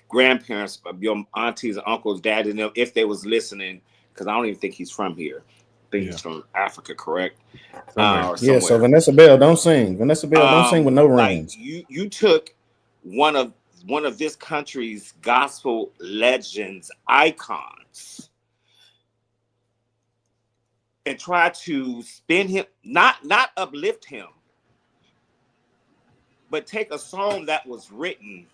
grandparents, your aunties, uncles, daddies, if they was listening, because I don't even think he's from here. I think he's from Africa, correct? Or yeah, so Vanessa Bell don't sing. Vanessa Bell don't sing with no rings. Like you took one of this country's gospel legends, icons, and try to spin him, not uplift him, but take a song that was written,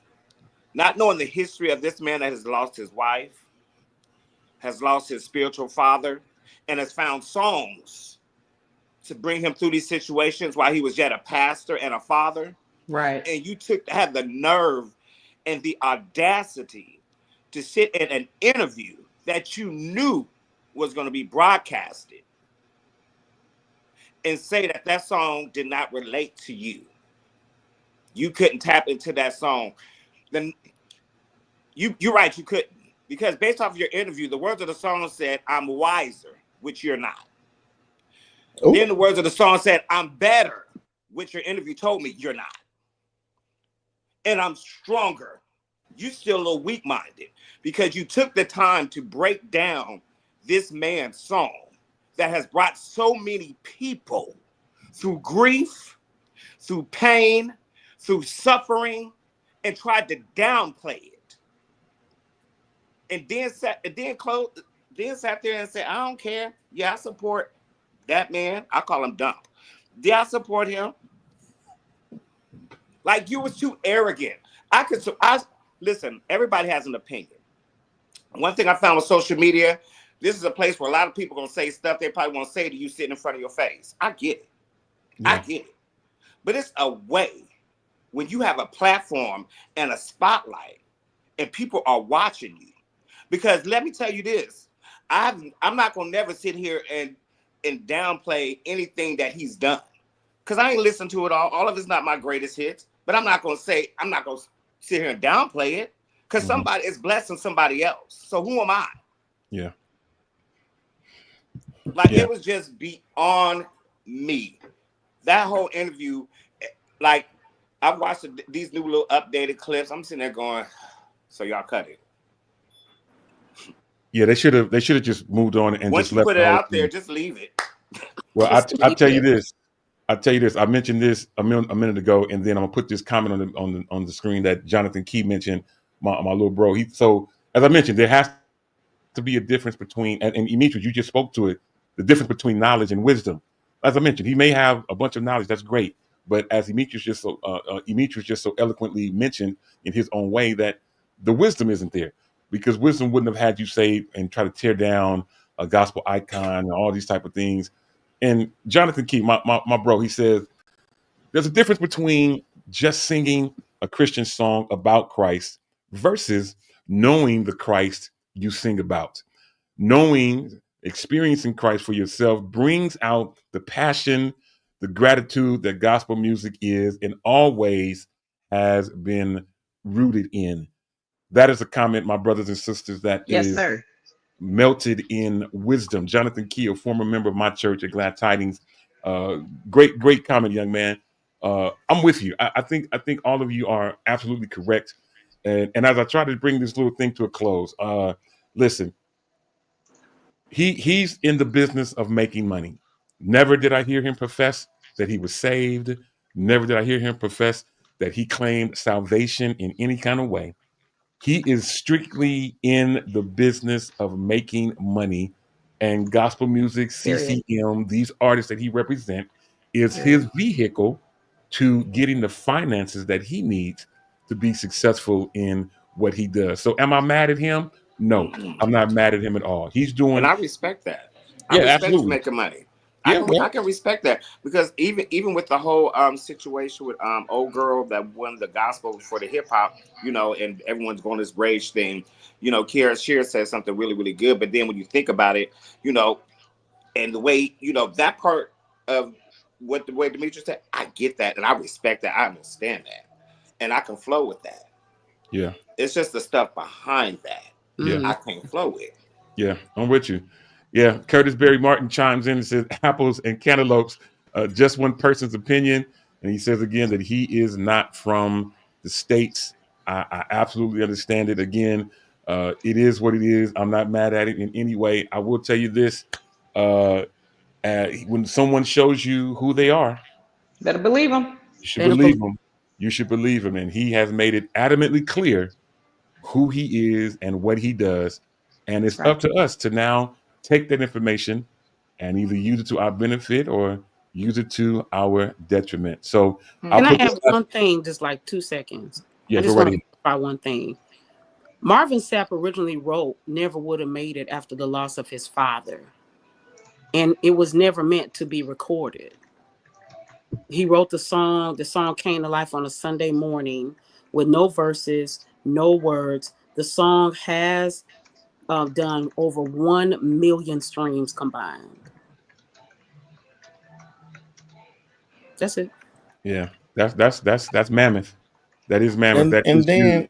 not knowing the history of this man that has lost his wife, has lost his spiritual father, and has found songs to bring him through these situations while he was yet a pastor and a father. Right. And you had the nerve and the audacity to sit in an interview that you knew was going to be broadcasted and say that song did not relate to you. You couldn't tap into that song. Then you're right, you couldn't. Because based off of your interview, the words of the song said, "I'm wiser," which you're not. Oh, Then the words of the song said, I'm better, which your interview told me you're not. And I'm stronger. You still a little weak-minded because you took the time to break down this man's song that has brought so many people through grief, through pain, through suffering, and tried to downplay it. And then sat there and said, I don't care. Yeah, I support that man. I call him Dump. Yeah, I support him. Like you was too arrogant. Listen, everybody has an opinion. One thing I found with social media, this is a place where a lot of people are gonna say stuff they probably won't say to you sitting in front of your face. I get it. I Yeah. get it. But it's a way when you have a platform and a spotlight and people are watching you. Because let me tell you this, I'm not gonna never sit here and downplay anything that he's done. Because I ain't listened to it all. All of it's not my greatest hits. But I'm not gonna sit here and downplay it. Because somebody is blessing somebody else. So who am I? Yeah. Like Yeah. it was just beyond me. That whole interview, like I've watched these new little updated clips. I'm sitting there going, so y'all cut it. Yeah, they should have just moved on and Once just you left put the it whole out there, thing. just leave it. Well, Just I leave tell you it. this. I tell you this. I mentioned this a minute ago, and then I'm gonna put this comment on the screen that Jonathan Key mentioned. My little bro. So as I mentioned, there has to be a difference between and Demetrius, you just spoke to it. The difference between knowledge and wisdom. As I mentioned, he may have a bunch of knowledge. That's great, but as Demetrius just so eloquently mentioned in his own way that the wisdom isn't there because wisdom wouldn't have had you say and try to tear down a gospel icon and all these type of things. And Jonathan Key, my bro, he says there's a difference between just singing a Christian song about Christ versus knowing the Christ you sing about. Knowing, experiencing Christ for yourself brings out the passion, the gratitude that gospel music is in all ways has been rooted in. That is a comment, my brothers and sisters, that Yes, is sir. melted in wisdom. Jonathan Key, a former member of my church at Glad Tidings, uh, great comment, young man. I'm with you. I think all of you are absolutely correct. And as I try to bring this little thing to a close, listen, he's in the business of making money. Never did I hear him profess that he was saved. Never did I hear him profess that he claimed salvation in any kind of way. He is strictly in the business of making money, and gospel music, Period. CCM, these artists that he represents, is his Period. vehicle to getting the finances that he needs to be successful in what he does. So, am I mad at him? No, I'm not mad at him at all. He's And doing, I respect that. I yeah, respect you absolutely, making money. yeah, I well, can respect that because even with the whole situation with old girl that won the gospel for the hip hop, and everyone's going this rage thing, Kira Shear said something really really good. But then when you think about it, you know, and the way that part of what the way Demetrius said, I get that and I respect that. I understand that, and I can flow with that. yeah, It's just the stuff behind that yeah. Mhm. I can't flow with. Yeah, I'm with you. Yeah, Curtis Berry Martin chimes in and says apples and cantaloupes, just one person's opinion. And he says again that he is not from the States. I absolutely understand it. Again, it is what it is. I'm not mad at it in any way. I will tell you this. Uh, when someone shows you who they are, Better believe them. you should Better believe believe. them. You should believe him. And he has made it adamantly clear who he is and what he does. And it's Right. up to us to now take that information and either use it to our benefit or use it to our detriment. So I'll Can I put Mm-hmm. this add last, one thing, just like 2 seconds? I yeah, go just right want to ahead. clarify one thing. Marvin Sapp originally wrote "Never Would Have Made It" after the loss of his father, and it was never meant to be recorded. He wrote the song. The song came to life on a Sunday morning with no verses, no words. The song has done over 1 million streams combined. That's it. Yeah, that's mammoth. That is mammoth. and That and is then huge.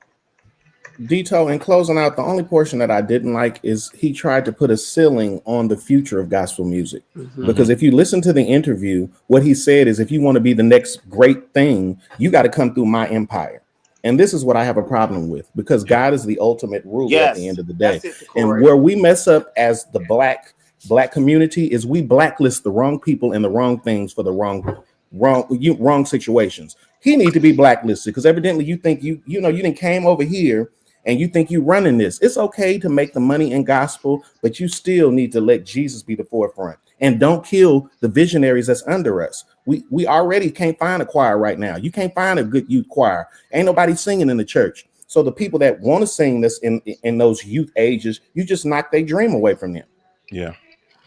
Dito, in closing out, the only portion that I didn't like is he tried to put a ceiling on the future of gospel music. Mhm. Because if you listen to the interview, what he said is if you want to be the next great thing, you got to come through my empire. And this is what I have a problem with because Yeah. God is the ultimate ruler at the Yes, end of the day. that's it, And Corey. where we mess up as the black community is we blacklist the wrong people and the wrong things for the wrong situations. He need to be blacklisted because evidently you think you didn't came over here and you think you running this. It's okay to make the money in gospel, but you still need to let Jesus be the forefront and don't kill the visionaries that's under us. We already can't find a choir right now. You can't find a good youth choir. Ain't nobody singing in the church. So the people that want to sing this in those youth ages, you just knock their dream away from them. Yeah.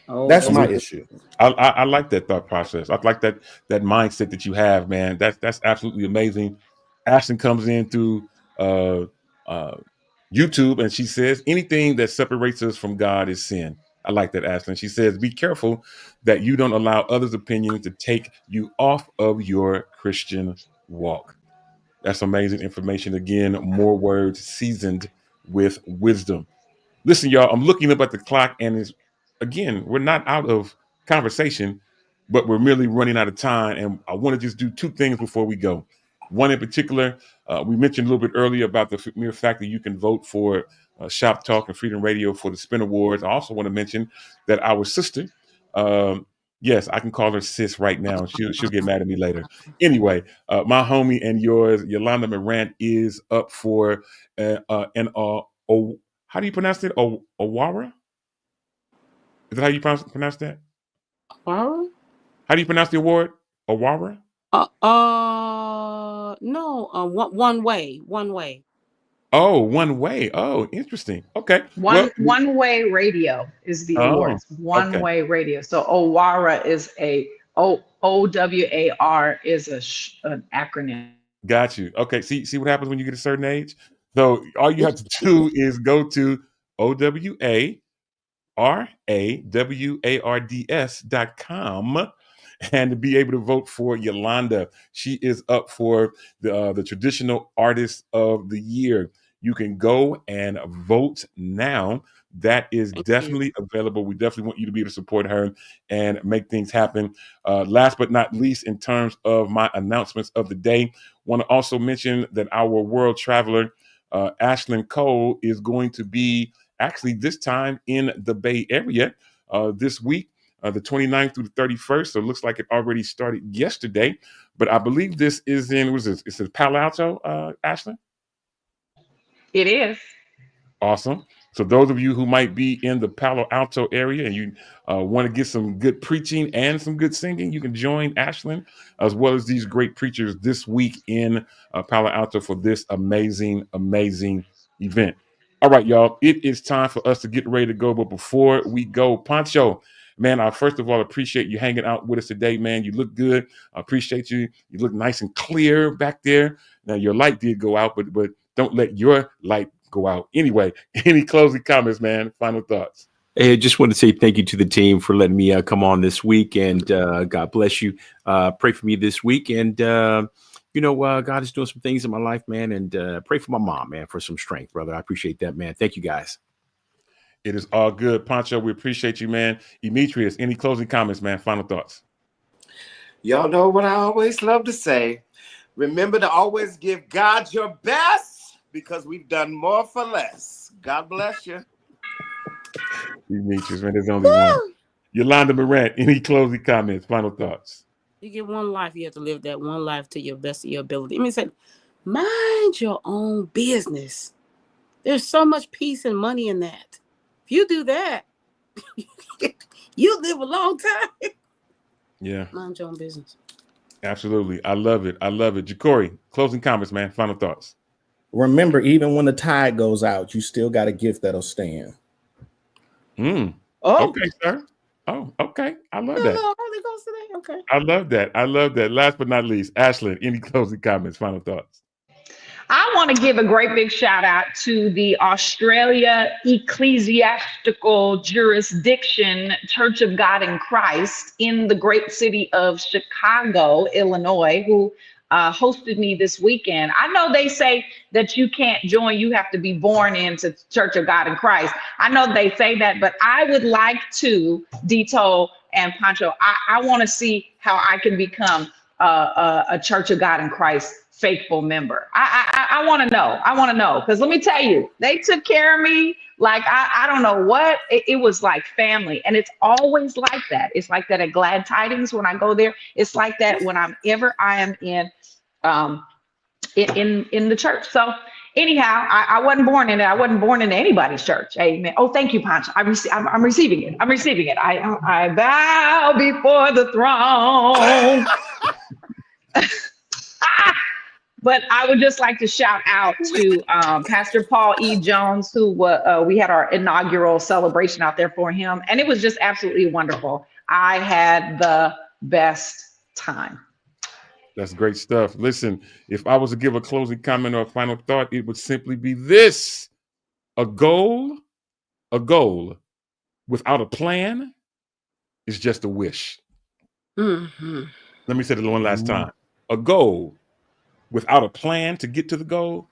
Oh, That's I'm my with you. issue. I like that thought process. I like that mindset that you have, man. That's absolutely amazing. Ashton comes in through uh, uh, YouTube and she says anything that separates us from God is sin. I like that, Ashton. She says, be careful that you don't allow others' opinions to take you off of your Christian walk. That's amazing information. Again, more words seasoned with wisdom. Listen, y'all, I'm looking up at the clock, and it's again, we're not out of conversation, but we're merely running out of time. And I want to just do two things before we go. One in particular, we mentioned a little bit earlier about the mere fact that you can vote for Shop Talk and Freedom Radio for the Spin Awards. I also want to mention that our sister, um, yes, I can call her sis right now, and she'll get mad at me later. Anyway, my homie and yours, Yolanda Morant, is up for an how do you pronounce it? Owara? Is that how you pronounce that? Laura? How do you pronounce the award? Owara? No. One way. One way. Oh, one way. Oh, interesting. Okay. Well, One way radio is the oh, awards. One okay. way radio. So Owara is OWAR is an acronym. Got you. Okay. See what happens when you get a certain age? So all you have to do is go to OWARAWARDS.com and to be able to vote for Yolanda. She is up for the traditional artist of the year. You can go and vote now. That is Thank you. definitely available. We definitely want you to be able to support her and make things happen. Last but not least, in terms of my announcements of the day, want to also mention that our world traveler, Ashlyn Cole, is going to be actually this time in the Bay Area this week, the 29th through the 31st. So it looks like it already started yesterday. But I believe this is in, what is this? It's in Palo Alto, Ashlyn? It is. Awesome. So those of you who might be in the Palo Alto area and you want to get some good preaching and some good singing, you can join Ashlyn as well as these great preachers this week in Palo Alto for this amazing, amazing event. All right, y'all. It is time for us to get ready to go. But before we go, Pancho, man, I first of all appreciate you hanging out with us today, man. You look good. I appreciate you. You look nice and clear back there. Now your light did go out, but don't let your light go out. Anyway, any closing comments, man? Final thoughts. Hey, I just want to say thank you to the team for letting me come on this week, and God bless you. Pray for me this week, and God is doing some things in my life, man. And pray for my mom, man, for some strength, brother. I appreciate that, man. Thank you, guys. It is all good, Pancho. We appreciate you, man. Demetrius, any closing comments, man? Final thoughts. Y'all know what I always love to say. Remember to always give God your best because we've done more for less. God bless you. Demetrius, man, there's only one. Yolanda Morant, any closing comments? Final thoughts. You get one life. You have to live that one life to your best of your ability. I mean, say, mind your own business. There's so much peace and money in that. If you do that, you live a long time. Yeah, Mind your own business. absolutely. I love it. I love it. Ja'Cory, closing comments, man. Final thoughts. Remember, even when the tide goes out, you still got a gift that'll stand. Oh, Okay, sir. Oh, okay. I love no, that. Holy Ghost today. Okay. I love that. I love that. Last but not least, Ashlyn, any closing comments? Final thoughts. I want to give a great big shout out to the Australia Ecclesiastical Jurisdiction Church of God in Christ in the great city of Chicago, Illinois, who hosted me this weekend. I know they say that you can't join, you have to be born into Church of God in Christ. I know they say that, but I would like to, Dito and Pancho, I want to see how I can become a Church of God in Christ faithful member. I want to know. I want to know, because let me tell you, they took care of me like I don't know what. It was like family, and it's always like that. It's like that at Glad Tidings when I go there. It's like that when I am um in the church. So anyhow, I wasn't born in it. I wasn't born into anybody's church. Amen. Oh, thank you, Pancho. I'm receiving it. I'm receiving it. I bow before the throne. But I would just like to shout out to Pastor Paul E. Jones, who we had our inaugural celebration out there for him, and it was just absolutely wonderful. I had the best time. That's great stuff. Listen, if I was to give a closing comment or a final thought, it would simply be this: a goal without a plan is just a wish. Mm-hmm. Let me say it one last time. A goal without a plan to get to the goal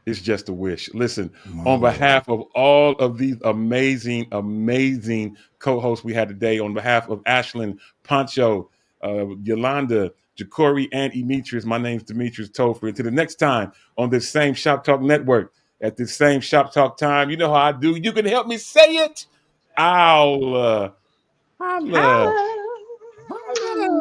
is just a wish. Listen, on behalf of all of these amazing co-hosts we had today, on behalf of Ashlyn, Pancho, Yolanda, Jacory, and Demetrius, my name's Demetrius Topher. Until the next time on this same Shop Talk Network, at this same Shop Talk time, you know how I do. You can help me say it. I'll holla. Holla.